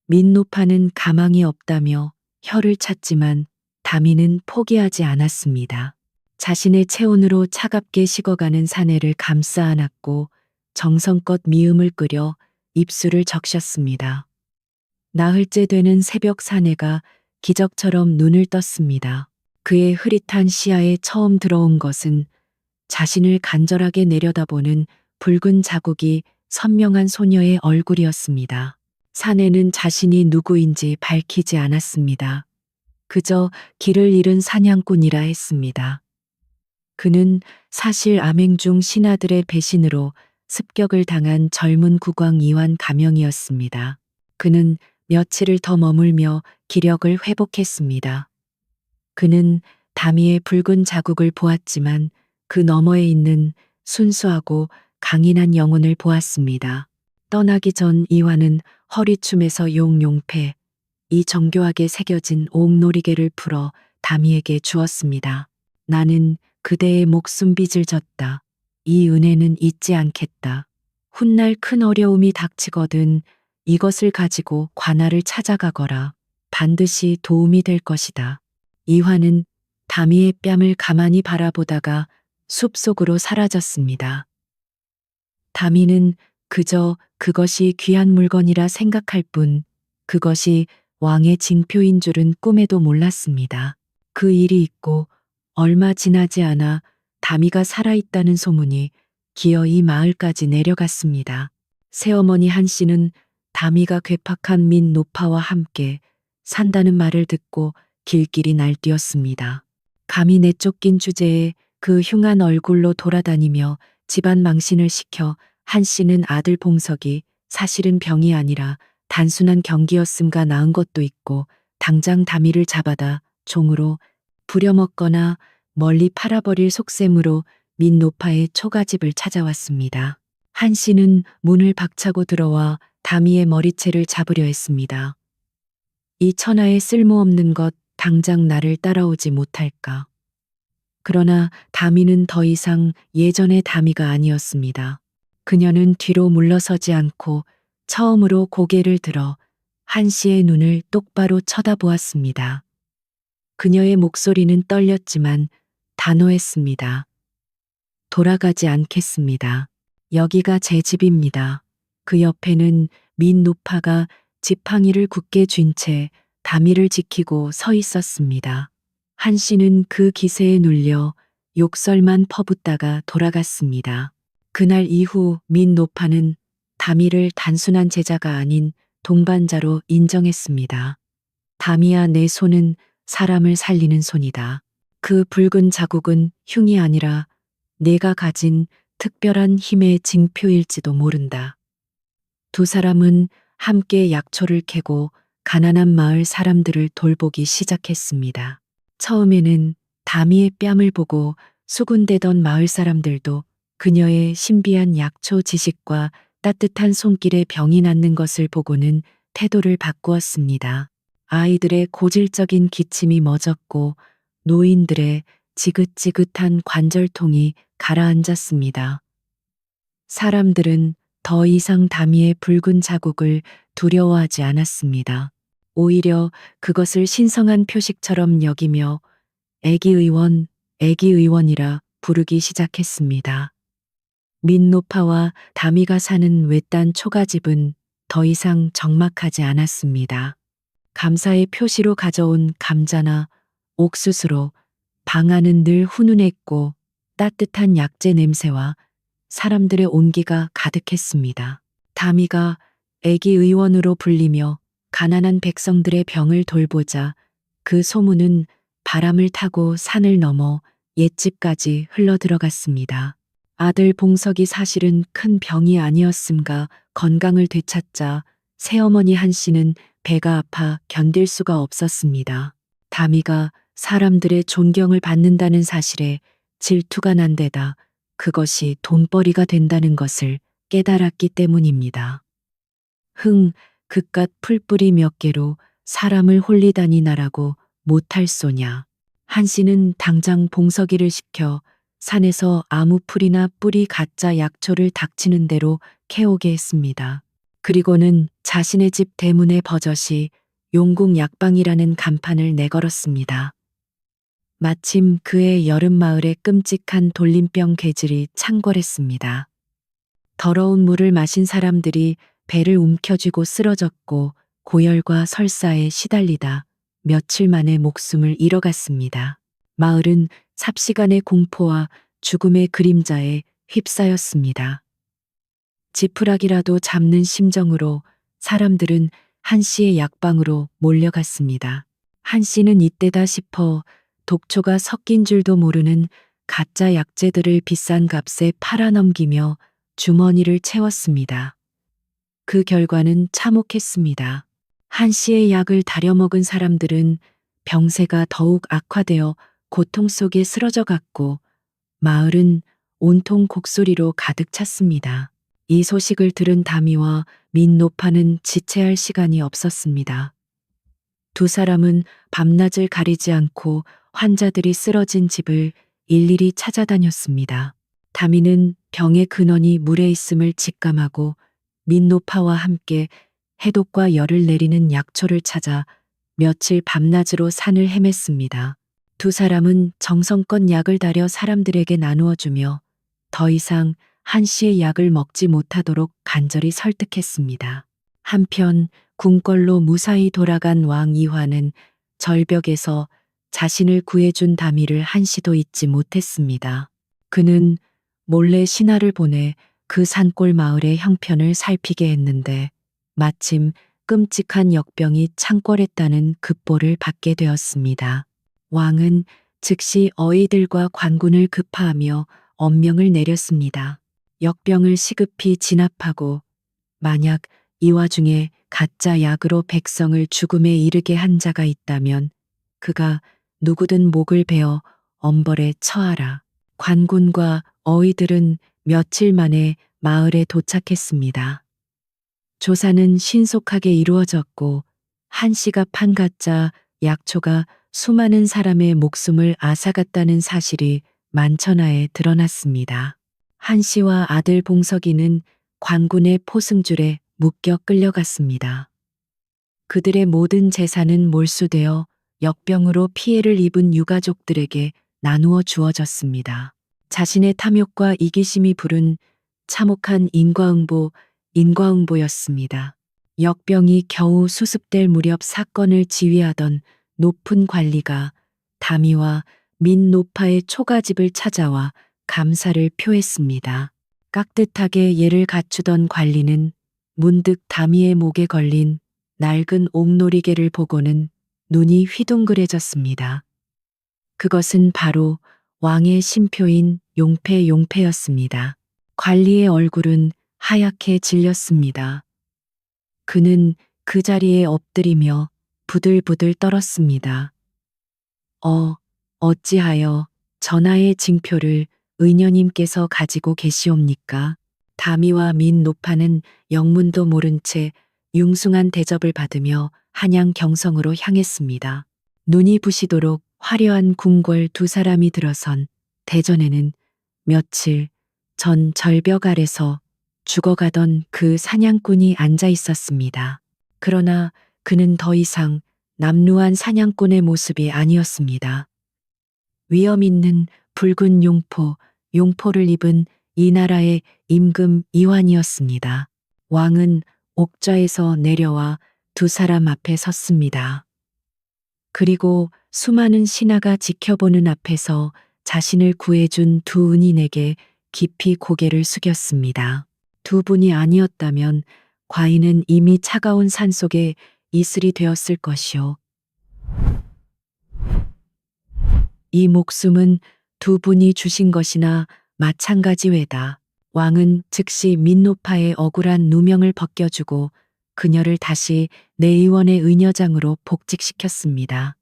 민노파는 가망이 없다며 혀를 찼지만 다미는 포기하지 않았습니다. 자신의 체온으로 차갑게 식어가는 사내를 감싸 안았고 정성껏 미음을 끓여 입술을 적셨습니다. 나흘째 되는 새벽 사내가 기적처럼 눈을 떴습니다. 그의 흐릿한 시야에 처음 들어온 것은 자신을 간절하게 내려다보는 붉은 자국이 선명한 소녀의 얼굴이었습니다. 사내는 자신이 누구인지 밝히지 않았습니다. 그저 길을 잃은 사냥꾼이라 했습니다. 그는 사실 암행중 신하들의 배신으로 습격을 당한 젊은 국왕 이완 가명이었습니다. 그는 며칠을 더 머물며 기력을 회복했습니다. 그는 다미의 붉은 자국을 보았지만 그 너머에 있는 순수하고 강인한 영혼을 보았습니다. 떠나기 전 이완은 허리춤에서 용용패, 이 정교하게 새겨진 옥놀이개를 풀어 다미에게 주었습니다. 나는 그대의 목숨 빚을 졌다. 이 은혜는 잊지 않겠다. 훗날 큰 어려움이 닥치거든 이것을 가지고 관아를 찾아가거라. 반드시 도움이 될 것이다. 이화는 다미의 뺨을 가만히 바라보다가 숲속으로 사라졌습니다. 다미는 그저 그것이 귀한 물건이라 생각할 뿐 그것이 왕의 징표인 줄은 꿈에도 몰랐습니다. 그 일이 있고 얼마 지나지 않아 다미가 살아있다는 소문이 기어이 마을까지 내려갔습니다. 새어머니 한씨는 다미가 괴팍한 민노파와 함께 산다는 말을 듣고 길길이 날뛰었습니다. 감히 내쫓긴 주제에 그 흉한 얼굴로 돌아다니며 집안 망신을 시켜 한씨는 아들 봉석이 사실은 병이 아니라 단순한 경기였음가 나은 것도 있고 당장 다미를 잡아다 종으로 부려먹거나 멀리 팔아버릴 속셈으로 민노파의 초가집을 찾아왔습니다. 한 씨는 문을 박차고 들어와 다미의 머리채를 잡으려 했습니다. 이 천하에 쓸모없는 것 당장 나를 따라오지 못할까. 그러나 다미는 더 이상 예전의 다미가 아니었습니다. 그녀는 뒤로 물러서지 않고 처음으로 고개를 들어 한 씨의 눈을 똑바로 쳐다보았습니다. 그녀의 목소리는 떨렸지만 단호했습니다. 돌아가지 않겠습니다. 여기가 제 집입니다. 그 옆에는 민노파가 지팡이를 굳게 쥔 채 다미를 지키고 서 있었습니다. 한 씨는 그 기세에 눌려 욕설만 퍼붓다가 돌아갔습니다. 그날 이후 민노파는 다미를 단순한 제자가 아닌 동반자로 인정했습니다. 다미야, 내 손은 사람을 살리는 손이다. 그 붉은 자국은 흉이 아니라 내가 가진 특별한 힘의 징표일지도 모른다. 두 사람은 함께 약초를 캐고 가난한 마을 사람들을 돌보기 시작했습니다. 처음에는 다미의 뺨을 보고 수군대던 마을 사람들도 그녀의 신비한 약초 지식과 따뜻한 손길에 병이 낫는 것을 보고는 태도를 바꾸었습니다. 아이들의 고질적인 기침이 멎었고 노인들의 지긋지긋한 관절통이 가라앉았습니다. 사람들은 더 이상 다미의 붉은 자국을 두려워하지 않았습니다. 오히려 그것을 신성한 표식처럼 여기며 애기 의원, 애기 의원이라 부르기 시작했습니다. 민노파와 다미가 사는 외딴 초가집은 더 이상 적막하지 않았습니다. 감사의 표시로 가져온 감자나 옥수수로 방 안은 늘 훈훈했고 따뜻한 약재 냄새와 사람들의 온기가 가득했습니다. 다미가 애기 의원으로 불리며 가난한 백성들의 병을 돌보자 그 소문은 바람을 타고 산을 넘어 옛집까지 흘러들어갔습니다. 아들 봉석이 사실은 큰 병이 아니었음가 건강을 되찾자 새어머니 한 씨는 배가 아파 견딜 수가 없었습니다. 다미가 사람들의 존경을 받는다는 사실에 질투가 난 데다 그것이 돈벌이가 된다는 것을 깨달았기 때문입니다. 그깟 풀뿌리 몇 개로 사람을 홀리다니 나라고 못할 소냐. 한 씨는 당장 봉석이를 시켜 산에서 아무 풀이나 뿌리 가짜 약초를 닥치는 대로 캐오게 했습니다. 그리고는 자신의 집 대문에 버젓이 용궁 약방이라는 간판을 내걸었습니다. 마침 그의 여름마을의 끔찍한 돌림병 괴질이 창궐했습니다. 더러운 물을 마신 사람들이 배를 움켜쥐고 쓰러졌고 고열과 설사에 시달리다 며칠 만에 목숨을 잃어갔습니다. 마을은 삽시간의 공포와 죽음의 그림자에 휩싸였습니다. 지푸라기라도 잡는 심정으로 사람들은 한 씨의 약방으로 몰려갔습니다. 한 씨는 이때다 싶어 독초가 섞인 줄도 모르는 가짜 약재들을 비싼 값에 팔아넘기며 주머니를 채웠습니다. 그 결과는 참혹했습니다. 한 씨의 약을 다려먹은 사람들은 병세가 더욱 악화되어 고통 속에 쓰러져 갔고 마을은 온통 곡소리로 가득 찼습니다. 이 소식을 들은 다미와 민노파는 지체할 시간이 없었습니다. 두 사람은 밤낮을 가리지 않고 환자들이 쓰러진 집을 일일이 찾아다녔습니다. 다미는 병의 근원이 물에 있음을 직감하고 민노파와 함께 해독과 열을 내리는 약초를 찾아 며칠 밤낮으로 산을 헤맸습니다. 두 사람은 정성껏 약을 다려 사람들에게 나누어 주며 더 이상 한 씨의 약을 먹지 못하도록 간절히 설득했습니다. 한편 궁궐로 무사히 돌아간 왕 이화는 절벽에서 자신을 구해준 다미를 한 씨도 잊지 못했습니다. 그는 몰래 신하를 보내 그 산골 마을의 형편을 살피게 했는데 마침 끔찍한 역병이 창궐했다는 급보를 받게 되었습니다. 왕은 즉시 어이들과 관군을 급파하며 엄명을 내렸습니다. 역병을 시급히 진압하고 만약 이 와중에 가짜 약으로 백성을 죽음에 이르게 한 자가 있다면 그가 누구든 목을 베어 엄벌에 처하라. 관군과 어의들은 며칠 만에 마을에 도착했습니다. 조사는 신속하게 이루어졌고 한 씨가 판 가짜 약초가 수많은 사람의 목숨을 앗아갔다는 사실이 만천하에 드러났습니다. 한 씨와 아들 봉석이는 관군의 포승줄에 묶여 끌려갔습니다. 그들의 모든 재산은 몰수되어 역병으로 피해를 입은 유가족들에게 나누어 주어졌습니다. 자신의 탐욕과 이기심이 부른 참혹한 인과응보였습니다. 역병이 겨우 수습될 무렵 사건을 지휘하던 높은 관리가 다미와 민노파의 초가집을 찾아와 감사를 표했습니다. 깍듯하게 예를 갖추던 관리는 문득 다미의 목에 걸린 낡은 옥놀이개를 보고는 눈이 휘둥그레졌습니다. 그것은 바로 왕의 신표인 용패였습니다. 관리의 얼굴은 하얗게 질렸습니다. 그는 그 자리에 엎드리며 부들부들 떨었습니다. 어찌하여 전하의 징표를 의녀님께서 가지고 계시옵니까? 다미와 민노파는 영문도 모른 채 융숭한 대접을 받으며 한양 경성으로 향했습니다. 눈이 부시도록 화려한 궁궐 두 사람이 들어선 대전에는 며칠 전 절벽 아래서 죽어가던 그 사냥꾼이 앉아 있었습니다. 그러나 그는 더 이상 남루한 사냥꾼의 모습이 아니었습니다. 위엄 있는 붉은 용포를 입은 이 나라의 임금 이환이었습니다. 왕은 옥좌에서 내려와 두 사람 앞에 섰습니다. 그리고 수많은 신하가 지켜보는 앞에서 자신을 구해준 두 은인에게 깊이 고개를 숙였습니다. 두 분이 아니었다면 과인은 이미 차가운 산속에 이슬이 되었을 것이오. 이 목숨은 두 분이 주신 것이나 마찬가지 외다. 왕은 즉시 민노파의 억울한 누명을 벗겨주고 그녀를 다시 내의원의 의녀장으로 복직시켰습니다.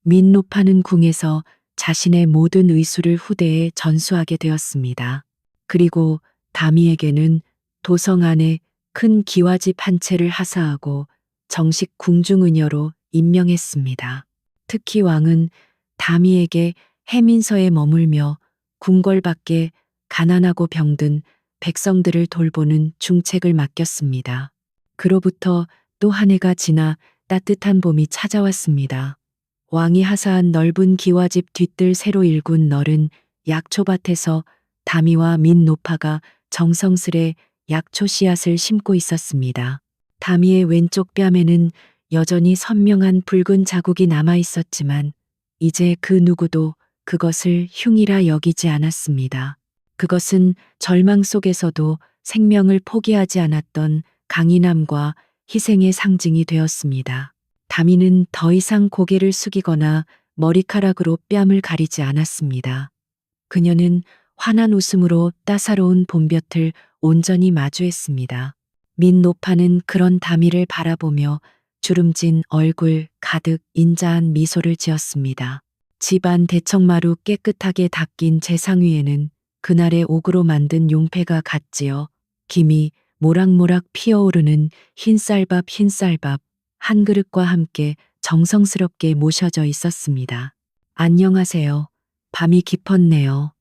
민노파는 궁에서 자신의 모든 의술을 후대에 전수하게 되었습니다. 그리고 다미에게는 도성 안에 큰 기와집 한 채를 하사하고 정식 궁중의녀로 임명했습니다. 특히 왕은 다미에게 해민서에 머물며 궁궐 밖에 가난하고 병든 백성들을 돌보는 중책을 맡겼습니다. 그로부터 또 한 해가 지나 따뜻한 봄이 찾아왔습니다. 왕이 하사한 넓은 기와집 뒤뜰 새로 일군 너른 약초밭에서 다미와 민노파가 정성스레 약초 씨앗을 심고 있었습니다. 다미의 왼쪽 뺨에는 여전히 선명한 붉은 자국이 남아 있었지만 이제 그 누구도 그것을 흉이라 여기지 않았습니다. 그것은 절망 속에서도 생명을 포기하지 않았던 강인함과 희생의 상징이 되었습니다. 다미는 더 이상 고개를 숙이거나 머리카락으로 뺨을 가리지 않았습니다. 그녀는 환한 웃음으로 따사로운 봄볕을 온전히 마주했습니다. 민노파는 그런 다미를 바라보며 주름진 얼굴 가득 인자한 미소를 지었습니다. 집안 대청마루 깨끗하게 닦인 재상 위에는 그날의 옥으로 만든 용패가 갔지어 김이 모락모락 피어오르는 흰쌀밥 한 그릇과 함께 정성스럽게 모셔져 있었습니다. 안녕하세요. 밤이 깊었네요.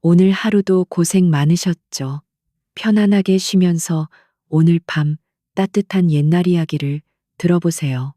오늘 하루도 고생 많으셨죠. 편안하게 쉬면서 오늘 밤 따뜻한 옛날 이야기를 들어보세요.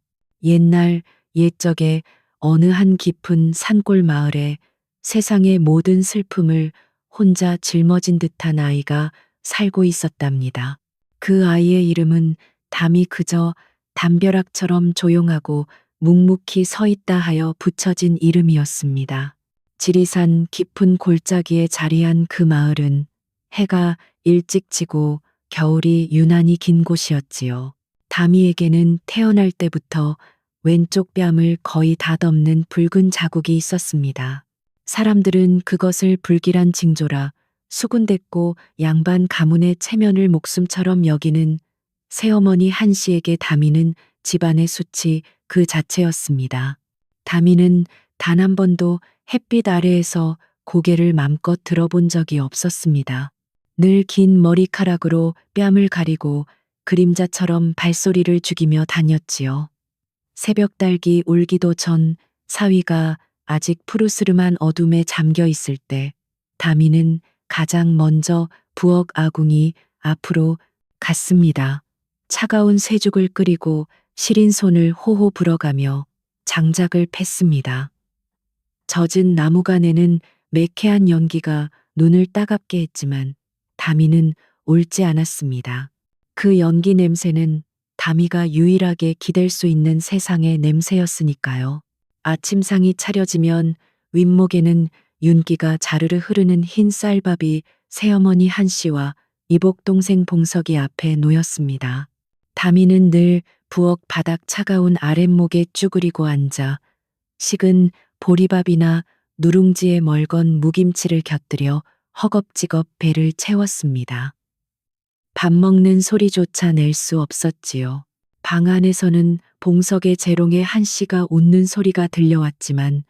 옛적에 어느 한 깊은 산골 마을에 세상의 모든 슬픔을 혼자 짊어진 듯한 아이가 살고 있었답니다. 그 아이의 이름은 담이 그저 담벼락처럼 조용하고 묵묵히 서 있다 하여 붙여진 이름이었습니다. 지리산 깊은 골짜기에 자리한 그 마을은 해가 일찍 지고 겨울이 유난히 긴 곳이었지요. 다미에게는 태어날 때부터 왼쪽 뺨을 거의 다 덮는 붉은 자국이 있었습니다. 사람들은 그것을 불길한 징조라 수군댔고 양반 가문의 체면을 목숨처럼 여기는 새어머니 한씨에게 다미는 집안의 수치 그 자체였습니다. 다미는 단 한 번도 햇빛 아래에서 고개를 맘껏 들어본 적이 없었습니다. 늘 긴 머리카락으로 뺨을 가리고 그림자처럼 발소리를 죽이며 다녔지요. 새벽 달기 울기도 전 사위가 아직 푸르스름한 어둠에 잠겨 있을 때 다미는 가장 먼저 부엌 아궁이 앞으로 갔습니다. 차가운 쇠죽을 끓이고 시린 손을 호호 불어가며 장작을 팼습니다. 젖은 나무간에는 매캐한 연기가 눈을 따갑게 했지만 다미는 옳지 않았습니다. 그 연기 냄새는 다미가 유일하게 기댈 수 있는 세상의 냄새였으니까요. 아침상이 차려지면 윗목에는 윤기가 자르르 흐르는 흰 쌀밥이 새어머니 한씨와 이복 동생 봉석이 앞에 놓였습니다. 다미는 늘 부엌 바닥 차가운 아랫목에 쭈그리고 앉아 식은 보리밥이나 누룽지에 멀건 무김치를 곁들여 허겁지겁 배를 채웠습니다. 밥 먹는 소리조차 낼 수 없었지요. 방 안에서는 봉석의 재롱에 한씨가 웃는 소리가 들려왔지만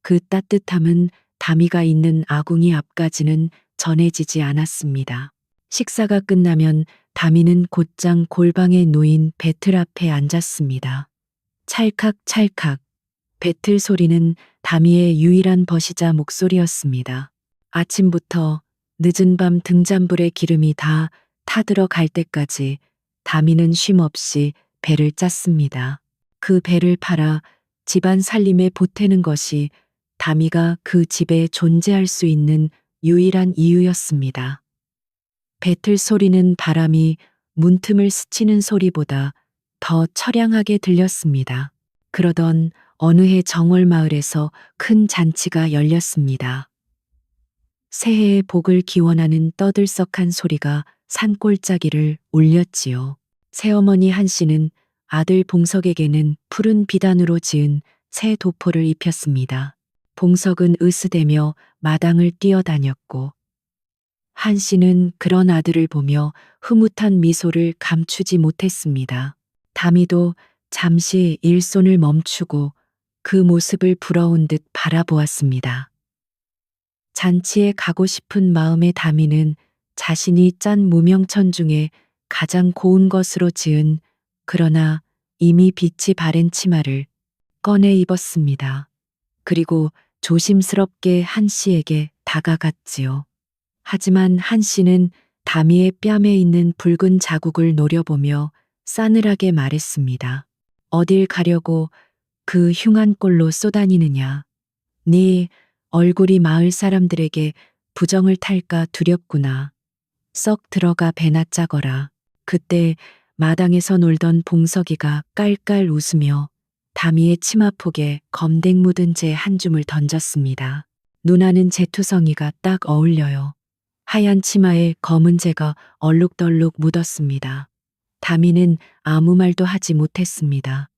그 따뜻함은 다미가 있는 아궁이 앞까지는 전해지지 않았습니다. 식사가 끝나면 다미는 곧장 골방에 놓인 배틀 앞에 앉았습니다. 찰칵찰칵. 배틀 소리는 다미의 유일한 버시자 목소리였습니다. 아침부터 늦은 밤 등잔불에 기름이 다 타들어갈 때까지 다미는 쉼없이 배를 짰습니다. 그 배를 팔아 집안 살림에 보태는 것이 다미가 그 집에 존재할 수 있는 유일한 이유였습니다. 배틀 소리는 바람이 문틈을 스치는 소리보다 더 처량하게 들렸습니다. 그러던 어느 해 정월 마을에서 큰 잔치가 열렸습니다. 새해의 복을 기원하는 떠들썩한 소리가 산골짜기를 울렸지요. 새어머니 한씨는 아들 봉석에게는 푸른 비단으로 지은 새 도포를 입혔습니다. 봉석은 으스대며 마당을 뛰어다녔고 한씨는 그런 아들을 보며 흐뭇한 미소를 감추지 못했습니다. 다미도 잠시 일손을 멈추고 그 모습을 부러운 듯 바라보았습니다. 잔치에 가고 싶은 마음의 다미는 자신이 짠 무명천 중에 가장 고운 것으로 지은 그러나 이미 빛이 바랜 치마를 꺼내 입었습니다. 그리고 조심스럽게 한씨에게 다가갔지요. 하지만 한씨는 다미의 뺨에 있는 붉은 자국을 노려보며 싸늘하게 말했습니다. 어딜 가려고 그 흉한 꼴로 쏘다니느냐. 네 얼굴이 마을 사람들에게 부정을 탈까 두렵구나. 썩 들어가 배나 짜거라. 그때 마당에서 놀던 봉석이가 깔깔 웃으며 다미의 치마폭에 검댕 묻은 재 한 줌을 던졌습니다. 누나는 재투성이가 딱 어울려요. 하얀 치마에 검은 재가 얼룩덜룩 묻었습니다. 다미는 아무 말도 하지 못했습니다.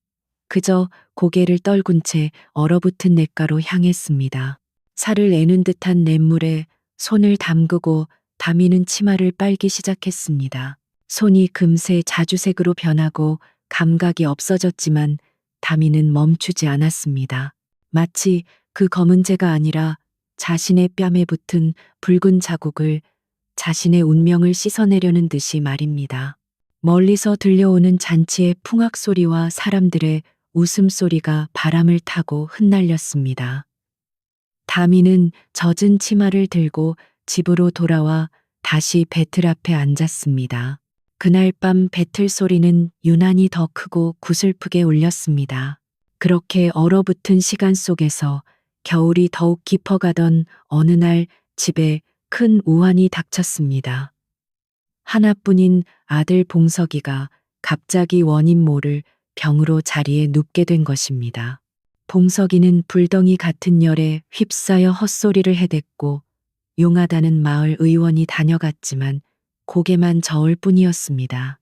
그저 고개를 떨군 채 얼어붙은 냇가로 향했습니다. 살을 내는 듯한 냇물에 손을 담그고 다미는 치마를 빨기 시작했습니다. 손이 금세 자주색으로 변하고 감각이 없어졌지만 다미는 멈추지 않았습니다. 마치 그 검은 재가 아니라 자신의 뺨에 붙은 붉은 자국을 자신의 운명을 씻어내려는 듯이 말입니다. 멀리서 들려오는 잔치의 풍악 소리와 사람들의 웃음소리가 바람을 타고 흩날렸습니다. 다미는 젖은 치마를 들고 집으로 돌아와 다시 배틀 앞에 앉았습니다. 그날 밤 배틀 소리는 유난히 더 크고 구슬프게 울렸습니다. 그렇게 얼어붙은 시간 속에서 겨울이 더욱 깊어가던 어느 날 집에 큰 우환이 닥쳤습니다. 하나뿐인 아들 봉석이가 갑자기 원인 모를 병으로 자리에 눕게 된 것입니다. 봉석이는 불덩이 같은 열에 휩싸여 헛소리를 해댔고 용하다는 마을 의원이 다녀갔지만 고개만 저을 뿐이었습니다.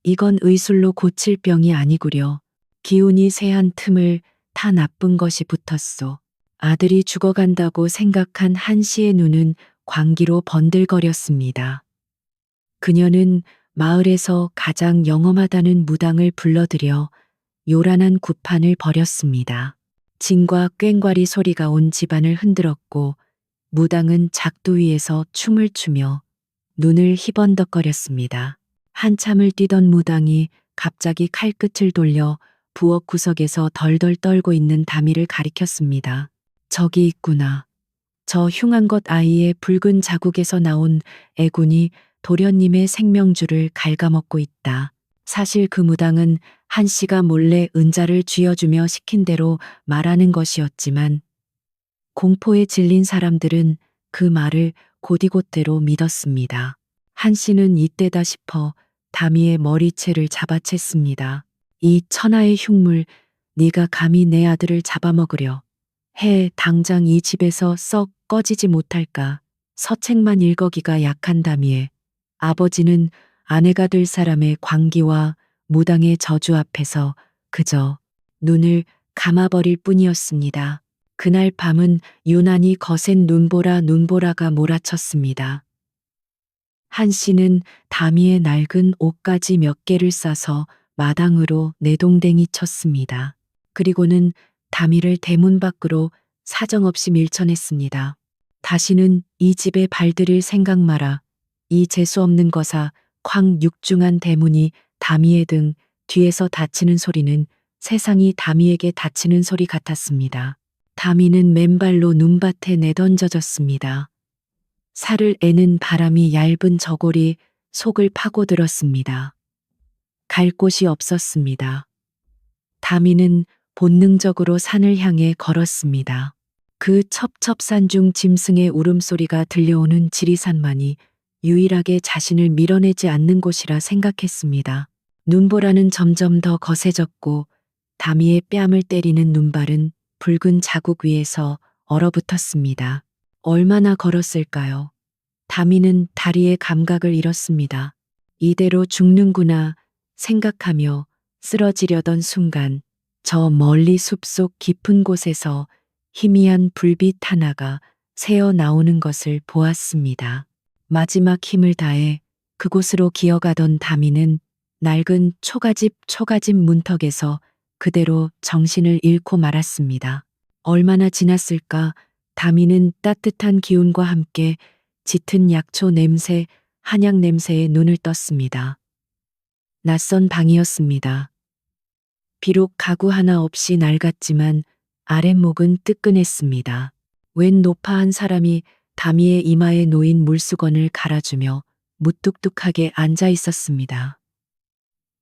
이건 의술로 고칠 병이 아니구려. 기운이 세한 틈을 다 나쁜 것이 붙었소. 아들이 죽어간다고 생각한 한씨의 눈은 광기로 번들거렸습니다. 그녀는 마을에서 가장 영험하다는 무당을 불러들여 요란한 구판을 벌였습니다. 진과 꽹과리 소리가 온 집안을 흔들었고 무당은 작두 위에서 춤을 추며 눈을 희번덕거렸습니다. 한참을 뛰던 무당이 갑자기 칼끝을 돌려 부엌 구석에서 덜덜 떨고 있는 다미를 가리켰습니다. 저기 있구나. 저 흉한 것 아이의 붉은 자국에서 나온 애군이 도련님의 생명줄을 갉아먹고 있다. 사실 그 무당은 한 씨가 몰래 은자를 쥐어주며 시킨 대로 말하는 것이었지만 공포에 질린 사람들은 그 말을 곧이곧대로 믿었습니다. 한 씨는 이때다 싶어 다미의 머리채를 잡아챘습니다. 이 천하의 흉물, 네가 감히 내 아들을 잡아먹으려 해 당장 이 집에서 썩 꺼지지 못할까. 서책만 읽어기가 약한 다미에 아버지는 아내가 될 사람의 광기와 무당의 저주 앞에서 그저 눈을 감아버릴 뿐이었습니다. 그날 밤은 유난히 거센 눈보라가 몰아쳤습니다. 한 씨는 다미의 낡은 옷가지 몇 개를 싸서 마당으로 내동댕이 쳤습니다. 그리고는 다미를 대문 밖으로 사정없이 밀쳐냈습니다. 다시는 이 집에 발들일 생각 마라. 이 재수없는 거사 쾅 육중한 대문이 다미의 등 뒤에서 닫히는 소리는 세상이 다미에게 닫히는 소리 같았습니다. 다미는 맨발로 눈밭에 내던져졌습니다. 살을 애는 바람이 얇은 저골이 속을 파고들었습니다. 갈 곳이 없었습니다. 다미는 본능적으로 산을 향해 걸었습니다. 그 첩첩산 중 짐승의 울음소리가 들려오는 지리산만이 유일하게 자신을 밀어내지 않는 곳이라 생각했습니다. 눈보라는 점점 더 거세졌고 다미의 뺨을 때리는 눈발은 붉은 자국 위에서 얼어붙었습니다. 얼마나 걸었을까요? 다미는 다리의 감각을 잃었습니다. 이대로 죽는구나 생각하며 쓰러지려던 순간 저 멀리 숲속 깊은 곳에서 희미한 불빛 하나가 새어 나오는 것을 보았습니다. 마지막 힘을 다해 그곳으로 기어가던 다미는 낡은 초가집 문턱에서 그대로 정신을 잃고 말았습니다. 얼마나 지났을까? 다미는 따뜻한 기운과 함께 짙은 약초 냄새, 한약 냄새에 눈을 떴습니다. 낯선 방이었습니다. 비록 가구 하나 없이 낡았지만 아랫목은 뜨끈했습니다. 웬 노파한 사람이 다미의 이마에 놓인 물수건을 갈아주며 무뚝뚝하게 앉아 있었습니다.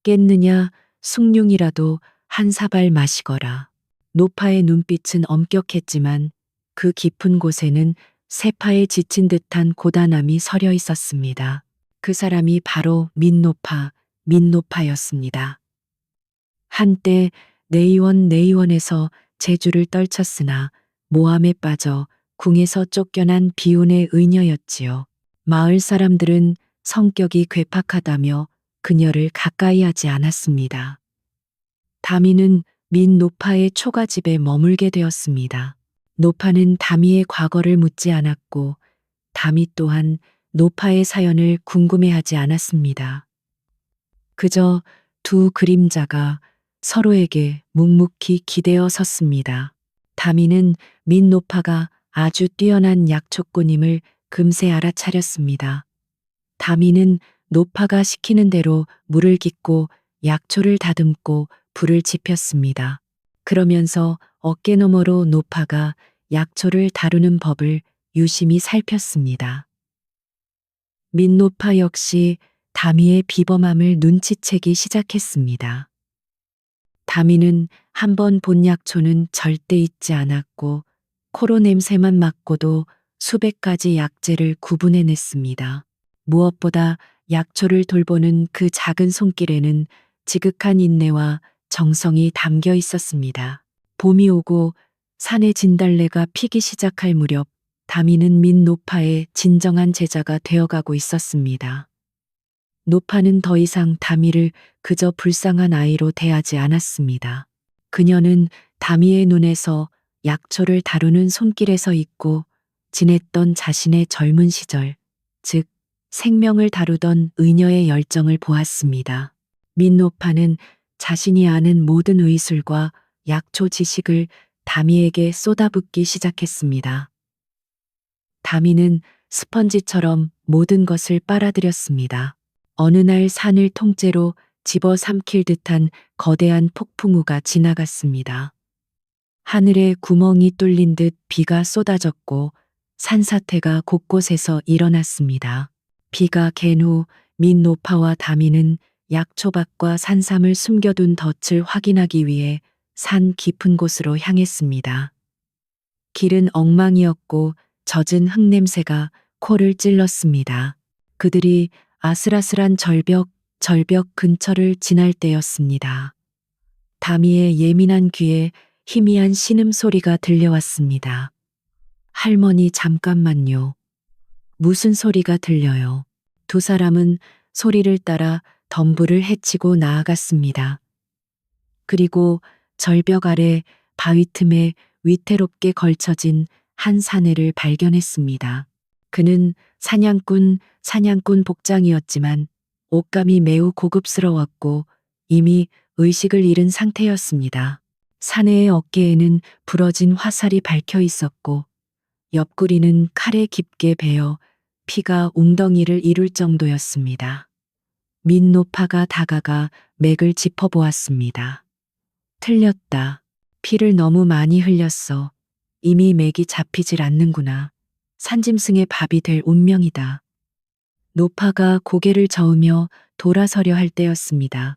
깼느냐, 숭늉이라도 한 사발 마시거라. 노파의 눈빛은 엄격했지만 그 깊은 곳에는 세파에 지친 듯한 고단함이 서려 있었습니다. 그 사람이 바로 민노파였습니다. 한때 내의원에서 재주를 떨쳤으나 모함에 빠져 궁에서 쫓겨난 비운의 의녀였지요. 마을 사람들은 성격이 괴팍하다며 그녀를 가까이 하지 않았습니다. 다미는 민노파의 초가집에 머물게 되었습니다. 노파는 다미의 과거를 묻지 않았고 다미 또한 노파의 사연을 궁금해하지 않았습니다. 그저 두 그림자가 서로에게 묵묵히 기대어 섰습니다. 다미는 민노파가 아주 뛰어난 약초꾼임을 금세 알아차렸습니다. 다미는 노파가 시키는 대로 물을 깃고 약초를 다듬고 불을 지폈습니다. 그러면서 어깨너머로 노파가 약초를 다루는 법을 유심히 살폈습니다. 민노파 역시 다미의 비범함을 눈치채기 시작했습니다. 다미는 한 번 본 약초는 절대 잊지 않았고 코로 냄새만 맡고도 수백 가지 약재를 구분해냈습니다. 무엇보다 약초를 돌보는 그 작은 손길에는 지극한 인내와 정성이 담겨 있었습니다. 봄이 오고 산의 진달래가 피기 시작할 무렵 다미는 민노파의 진정한 제자가 되어가고 있었습니다. 노파는 더 이상 다미를 그저 불쌍한 아이로 대하지 않았습니다. 그녀는 다미의 눈에서 약초를 다루는 손길에서 잊고 지냈던 자신의 젊은 시절, 즉 생명을 다루던 의녀의 열정을 보았습니다. 민노파는 자신이 아는 모든 의술과 약초 지식을 다미에게 쏟아붓기 시작했습니다. 다미는 스펀지처럼 모든 것을 빨아들였습니다. 어느 날 산을 통째로 집어삼킬 듯한 거대한 폭풍우가 지나갔습니다. 하늘에 구멍이 뚫린 듯 비가 쏟아졌고 산사태가 곳곳에서 일어났습니다. 비가 갠 후 민노파와 다미는 약초밭과 산삼을 숨겨둔 덫을 확인하기 위해 산 깊은 곳으로 향했습니다. 길은 엉망이었고 젖은 흙냄새가 코를 찔렀습니다. 그들이 아슬아슬한 절벽 근처를 지날 때였습니다. 다미의 예민한 귀에 희미한 신음소리가 들려왔습니다. 할머니 잠깐만요. 무슨 소리가 들려요? 두 사람은 소리를 따라 덤불을 헤치고 나아갔습니다. 그리고 절벽 아래 바위 틈에 위태롭게 걸쳐진 한 사내를 발견했습니다. 그는 사냥꾼 복장이었지만 옷감이 매우 고급스러웠고 이미 의식을 잃은 상태였습니다. 사내의 어깨에는 부러진 화살이 박혀 있었고 옆구리는 칼에 깊게 베어 피가 웅덩이를 이룰 정도였습니다. 민노파가 다가가 맥을 짚어보았습니다. 틀렸다. 피를 너무 많이 흘렸어. 이미 맥이 잡히질 않는구나. 산짐승의 밥이 될 운명이다. 노파가 고개를 저으며 돌아서려 할 때였습니다.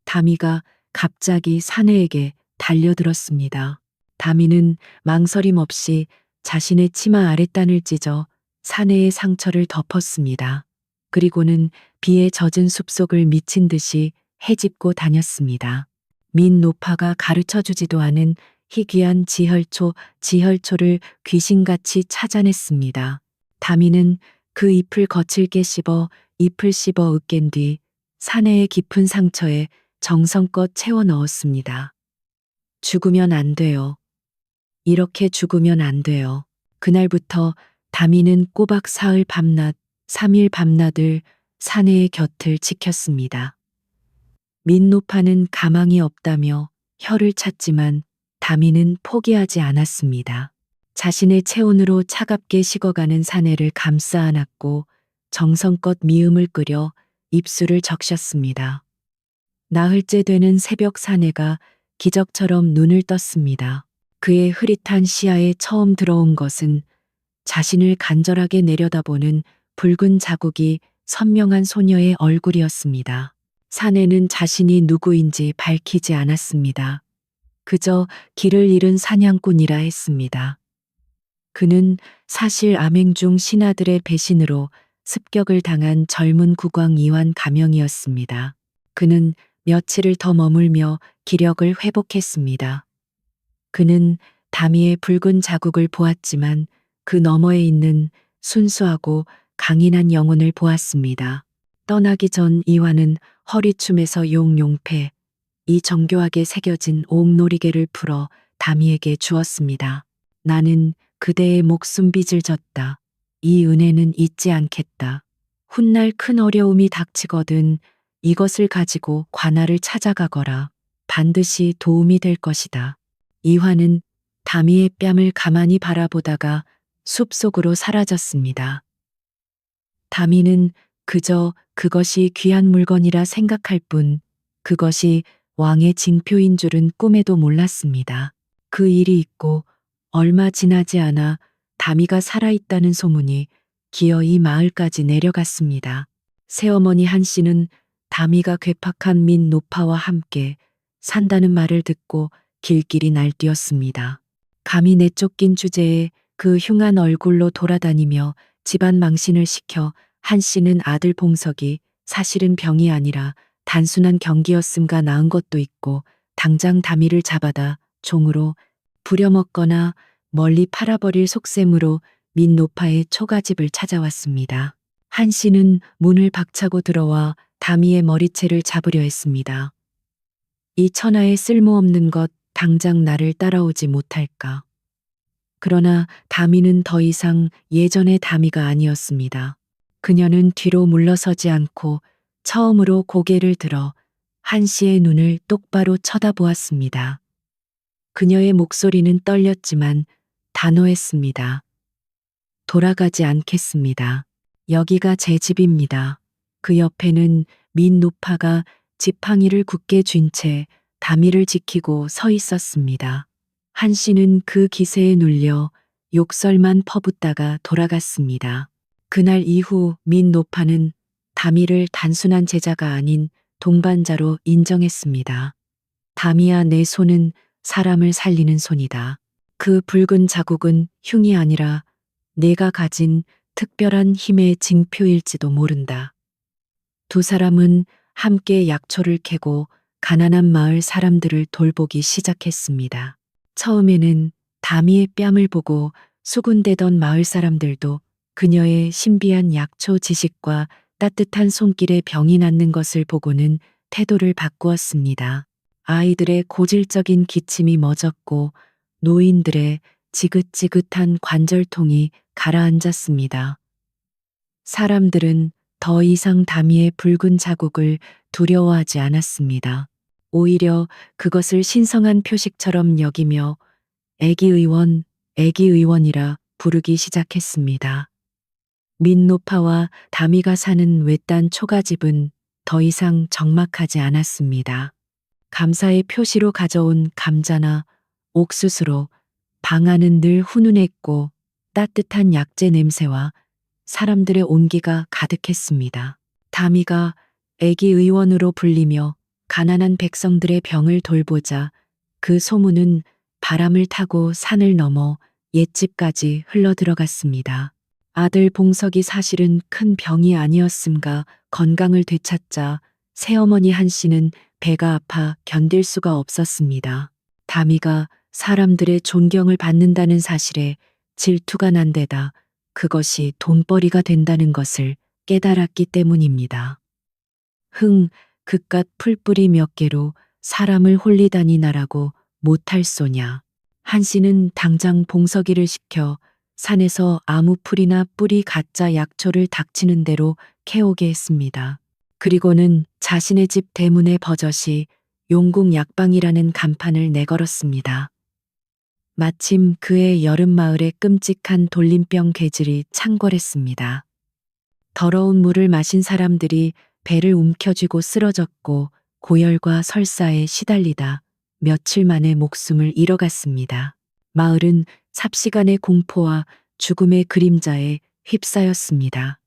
다미가 갑자기 사내에게 달려들었습니다. 다미는 망설임 없이 자신의 치마 아랫단을 찢어 사내의 상처를 덮었습니다. 그리고는 비에 젖은 숲속을 미친 듯이 헤집고 다녔습니다. 민노파가 가르쳐 주지도 않은 희귀한 지혈초를 귀신같이 찾아냈습니다. 다미는 그 잎을 거칠게 씹어 으깬 뒤 사내의 깊은 상처에 정성껏 채워 넣었습니다. 죽으면 안 돼요. 이렇게 죽으면 안 돼요. 그날부터 다미는 꼬박 사흘 밤낮, 3일 밤낮을 사내의 곁을 지켰습니다. 민노파는 가망이 없다며 혀를 찼지만 다미는 포기하지 않았습니다. 자신의 체온으로 차갑게 식어가는 사내를 감싸 안았고 정성껏 미음을 끓여 입술을 적셨습니다. 나흘째 되는 새벽 사내가 기적처럼 눈을 떴습니다. 그의 흐릿한 시야에 처음 들어온 것은 자신을 간절하게 내려다보는 붉은 자국이 선명한 소녀의 얼굴이었습니다. 사내는 자신이 누구인지 밝히지 않았습니다. 그저 길을 잃은 사냥꾼이라 했습니다. 그는 사실 암행중 신하들의 배신으로 습격을 당한 젊은 국왕 이완 가명이었습니다. 그는 며칠을 더 머물며 기력을 회복했습니다. 그는 다미의 붉은 자국을 보았지만 그 너머에 있는 순수하고 강인한 영혼을 보았습니다. 떠나기 전 이완은 허리춤에서 용용패, 이 정교하게 새겨진 옥놀이개를 풀어 다미에게 주었습니다. 나는 그대의 목숨 빚을 졌다. 이 은혜는 잊지 않겠다. 훗날 큰 어려움이 닥치거든 이것을 가지고 관아를 찾아가거라. 반드시 도움이 될 것이다. 이화는 다미의 뺨을 가만히 바라보다가 숲속으로 사라졌습니다. 다미는 그저 그것이 귀한 물건이라 생각할 뿐 그것이 왕의 징표인 줄은 꿈에도 몰랐습니다. 그 일이 있고 얼마 지나지 않아 다미가 살아있다는 소문이 기어이 마을까지 내려갔습니다. 새어머니 한씨는 다미가 괴팍한 민노파와 함께 산다는 말을 듣고 길길이 날뛰었습니다. 감히 내쫓긴 주제에 그 흉한 얼굴로 돌아다니며 집안 망신을 시켜 한씨는 아들 봉석이 사실은 병이 아니라 단순한 경기였음가 낳은 것도 있고 당장 다미를 잡아다 종으로 부려먹거나 멀리 팔아버릴 속셈으로 민노파의 초가집을 찾아왔습니다. 한씨는 문을 박차고 들어와 다미의 머리채를 잡으려 했습니다. 이 천하의 쓸모없는 것 당장 나를 따라오지 못할까. 그러나 다미는 더 이상 예전의 다미가 아니었습니다. 그녀는 뒤로 물러서지 않고 처음으로 고개를 들어 한 씨의 눈을 똑바로 쳐다보았습니다. 그녀의 목소리는 떨렸지만 단호했습니다. 돌아가지 않겠습니다. 여기가 제 집입니다. 그 옆에는 민노파가 지팡이를 굳게 쥔 채 다미를 지키고 서 있었습니다. 한 씨는 그 기세에 눌려 욕설만 퍼붓다가 돌아갔습니다. 그날 이후 민노파는 다미를 단순한 제자가 아닌 동반자로 인정했습니다. 다미야, 내 손은 사람을 살리는 손이다. 그 붉은 자국은 흉이 아니라 내가 가진 특별한 힘의 징표일지도 모른다. 두 사람은 함께 약초를 캐고 가난한 마을 사람들을 돌보기 시작했습니다. 처음에는 다미의 뺨을 보고 수군대던 마을 사람들도 그녀의 신비한 약초 지식과 따뜻한 손길에 병이 낫는 것을 보고는 태도를 바꾸었습니다. 아이들의 고질적인 기침이 멎었고 노인들의 지긋지긋한 관절통이 가라앉았습니다. 사람들은 더 이상 다미의 붉은 자국을 두려워하지 않았습니다. 오히려 그것을 신성한 표식처럼 여기며 애기 의원, 애기 의원이라 부르기 시작했습니다. 민노파와 다미가 사는 외딴 초가집은 더 이상 적막하지 않았습니다. 감사의 표시로 가져온 감자나 옥수수로 방 안은 늘 훈훈했고 따뜻한 약재 냄새와 사람들의 온기가 가득했습니다. 다미가 애기 의원으로 불리며 가난한 백성들의 병을 돌보자 그 소문은 바람을 타고 산을 넘어 옛집까지 흘러들어갔습니다. 아들 봉석이 사실은 큰 병이 아니었음가 건강을 되찾자 새어머니 한 씨는 배가 아파 견딜 수가 없었습니다. 다미가 사람들의 존경을 받는다는 사실에 질투가 난 데다 그것이 돈벌이가 된다는 것을 깨달았기 때문입니다. 그깟 풀뿌리 몇 개로 사람을 홀리다니 나라고 못할 소냐. 한 씨는 당장 봉석이를 시켜 산에서 아무 풀이나 뿌리 가짜 약초를 닥치는 대로 캐오게 했습니다. 그리고는 자신의 집 대문에 버젓이 용궁 약방이라는 간판을 내걸었습니다. 마침 그의 여름마을의 끔찍한 돌림병 괴질이 창궐했습니다. 더러운 물을 마신 사람들이 배를 움켜쥐고 쓰러졌고 고열과 설사에 시달리다 며칠 만에 목숨을 잃어갔습니다. 마을은 삽시간의 공포와 죽음의 그림자에 휩싸였습니다.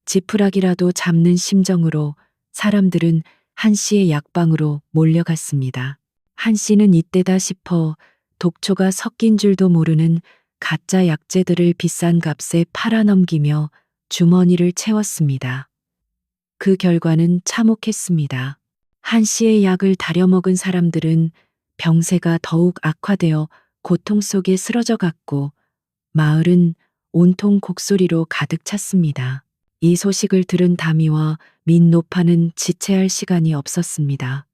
지푸라기라도 잡는 심정으로 사람들은 한 씨의 약방으로 몰려갔습니다. 한 씨는 이때다 싶어 독초가 섞인 줄도 모르는 가짜 약재들을 비싼 값에 팔아넘기며 주머니를 채웠습니다. 그 결과는 참혹했습니다. 한 씨의 약을 다려먹은 사람들은 병세가 더욱 악화되어 고통 속에 쓰러져 갔고 마을은 온통 곡소리로 가득 찼습니다. 이 소식을 들은 다미와 민노파는 지체할 시간이 없었습니다.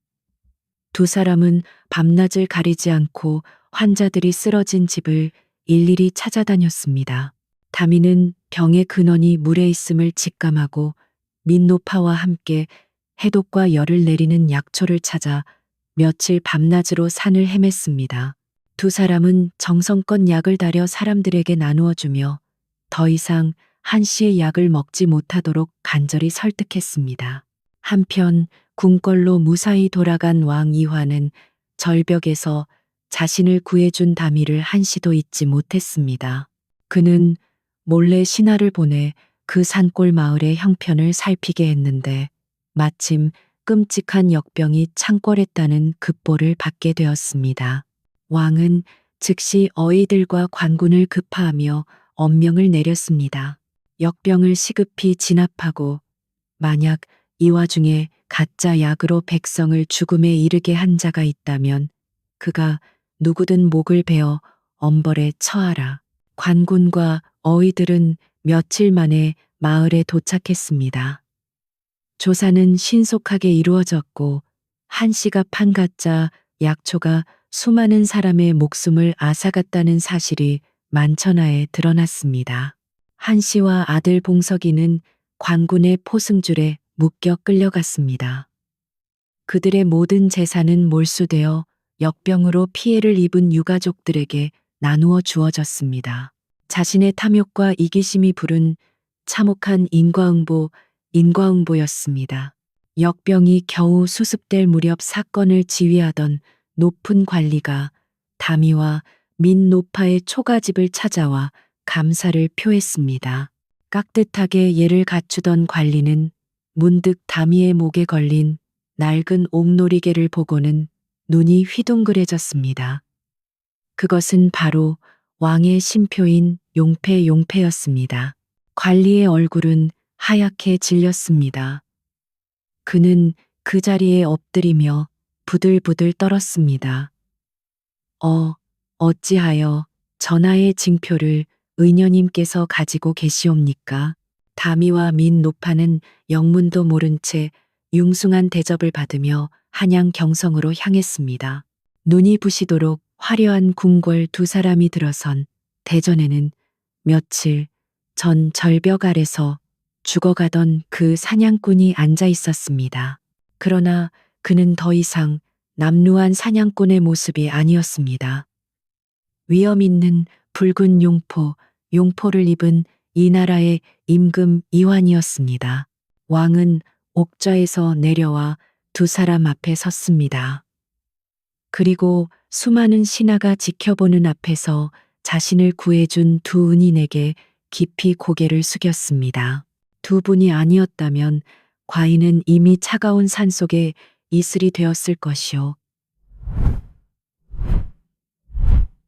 두 사람은 밤낮을 가리지 않고 환자들이 쓰러진 집을 일일이 찾아다녔습니다. 다미는 병의 근원이 물에 있음을 직감하고 민노파와 함께 해독과 열을 내리는 약초를 찾아 며칠 밤낮으로 산을 헤맸습니다. 두 사람은 정성껏 약을 다려 사람들에게 나누어 주며 더 이상 한 씨의 약을 먹지 못하도록 간절히 설득했습니다. 한편 궁궐로 무사히 돌아간 왕 이화는 절벽에서 자신을 구해준 다미를 한 씨도 잊지 못했습니다. 그는 몰래 신하를 보내 그 산골 마을의 형편을 살피게 했는데 마침 끔찍한 역병이 창궐했다는 급보를 받게 되었습니다. 왕은 즉시 어이들과 관군을 급파하며 엄명을 내렸습니다. 역병을 시급히 진압하고 만약 이 와중에 가짜 약으로 백성을 죽음에 이르게 한 자가 있다면 그가 누구든 목을 베어 엄벌에 처하라. 관군과 어이들은 며칠 만에 마을에 도착했습니다. 조사는 신속하게 이루어졌고 한 씨가 판 가짜 약초가 수많은 사람의 목숨을 앗아갔다는 사실이 만천하에 드러났습니다. 한씨와 아들 봉석이는 관군의 포승줄에 묶여 끌려갔습니다. 그들의 모든 재산은 몰수되어 역병으로 피해를 입은 유가족들에게 나누어 주어졌습니다. 자신의 탐욕과 이기심이 부른 참혹한 인과응보였습니다. 역병이 겨우 수습될 무렵 사건을 지휘하던 높은 관리가 다미와 민노파의 초가집을 찾아와 감사를 표했습니다. 깍듯하게 예를 갖추던 관리는 문득 다미의 목에 걸린 낡은 옥놀이개를 보고는 눈이 휘둥그레졌습니다. 그것은 바로 왕의 신표인 용패였습니다. 관리의 얼굴은 하얗게 질렸습니다. 그는 그 자리에 엎드리며 부들부들 떨었습니다. 어찌하여 전하의 징표를 의녀님께서 가지고 계시옵니까? 다미와 민노파는 영문도 모른 채 융숭한 대접을 받으며 한양 경성으로 향했습니다. 눈이 부시도록 화려한 궁궐 두 사람이 들어선 대전에는 며칠 전 절벽 아래서 죽어가던 그 사냥꾼이 앉아 있었습니다. 그러나 그는 더 이상 남루한 사냥꾼의 모습이 아니었습니다. 위엄 있는 붉은 용포를 입은 이 나라의 임금 이환이었습니다. 왕은 옥좌에서 내려와 두 사람 앞에 섰습니다. 그리고 수많은 신하가 지켜보는 앞에서 자신을 구해준 두 은인에게 깊이 고개를 숙였습니다. 두 분이 아니었다면 과인은 이미 차가운 산속에 이슬이 되었을 것이오.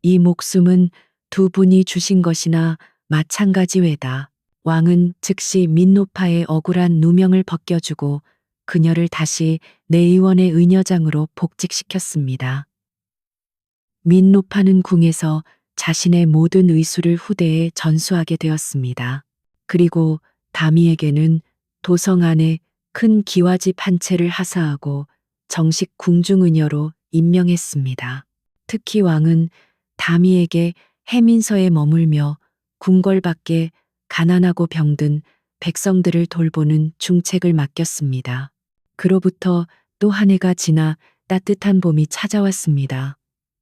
이 목숨은 두 분이 주신 것이나 마찬가지 외다. 왕은 즉시 민노파의 억울한 누명을 벗겨주고 그녀를 다시 내의원의 의녀장으로 복직시켰습니다. 민노파는 궁에서 자신의 모든 의술을 후대에 전수하게 되었습니다. 그리고 다미에게는 도성 안에 큰 기와집 한 채를 하사하고 정식 궁중의녀로 임명했습니다. 특히 왕은 다미에게 해민서에 머물며 궁궐 밖에 가난하고 병든 백성들을 돌보는 중책을 맡겼습니다. 그로부터 또 한 해가 지나 따뜻한 봄이 찾아왔습니다.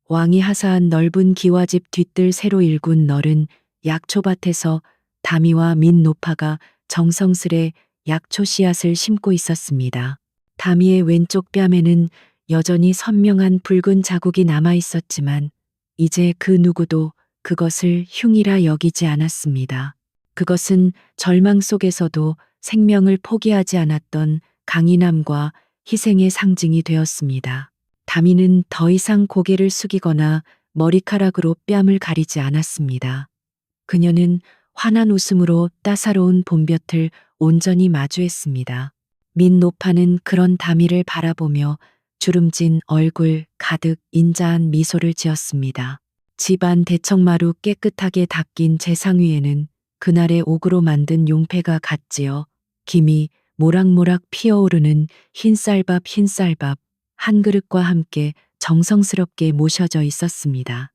왕이 하사한 넓은 기와집 뒤뜰 새로 일군 너른 약초밭에서 다미와 민노파가 정성스레 약초 씨앗을 심고 있었습니다. 다미의 왼쪽 뺨에는 여전히 선명한 붉은 자국이 남아 있었지만 이제 그 누구도 그것을 흉이라 여기지 않았습니다. 그것은 절망 속에서도 생명을 포기하지 않았던 강인함과 희생의 상징이 되었습니다. 다미는 더 이상 고개를 숙이거나 머리카락으로 뺨을 가리지 않았습니다. 그녀는 환한 웃음으로 따사로운 봄볕을 온전히 마주했습니다. 민노파는 그런 다미를 바라보며 주름진 얼굴 가득 인자한 미소를 지었습니다. 집안 대청마루 깨끗하게 닦인 재상 위에는 그날의 옥으로 만든 용패가 갔지어 김이 모락모락 피어오르는 흰쌀밥 한 그릇과 함께 정성스럽게 모셔져 있었습니다.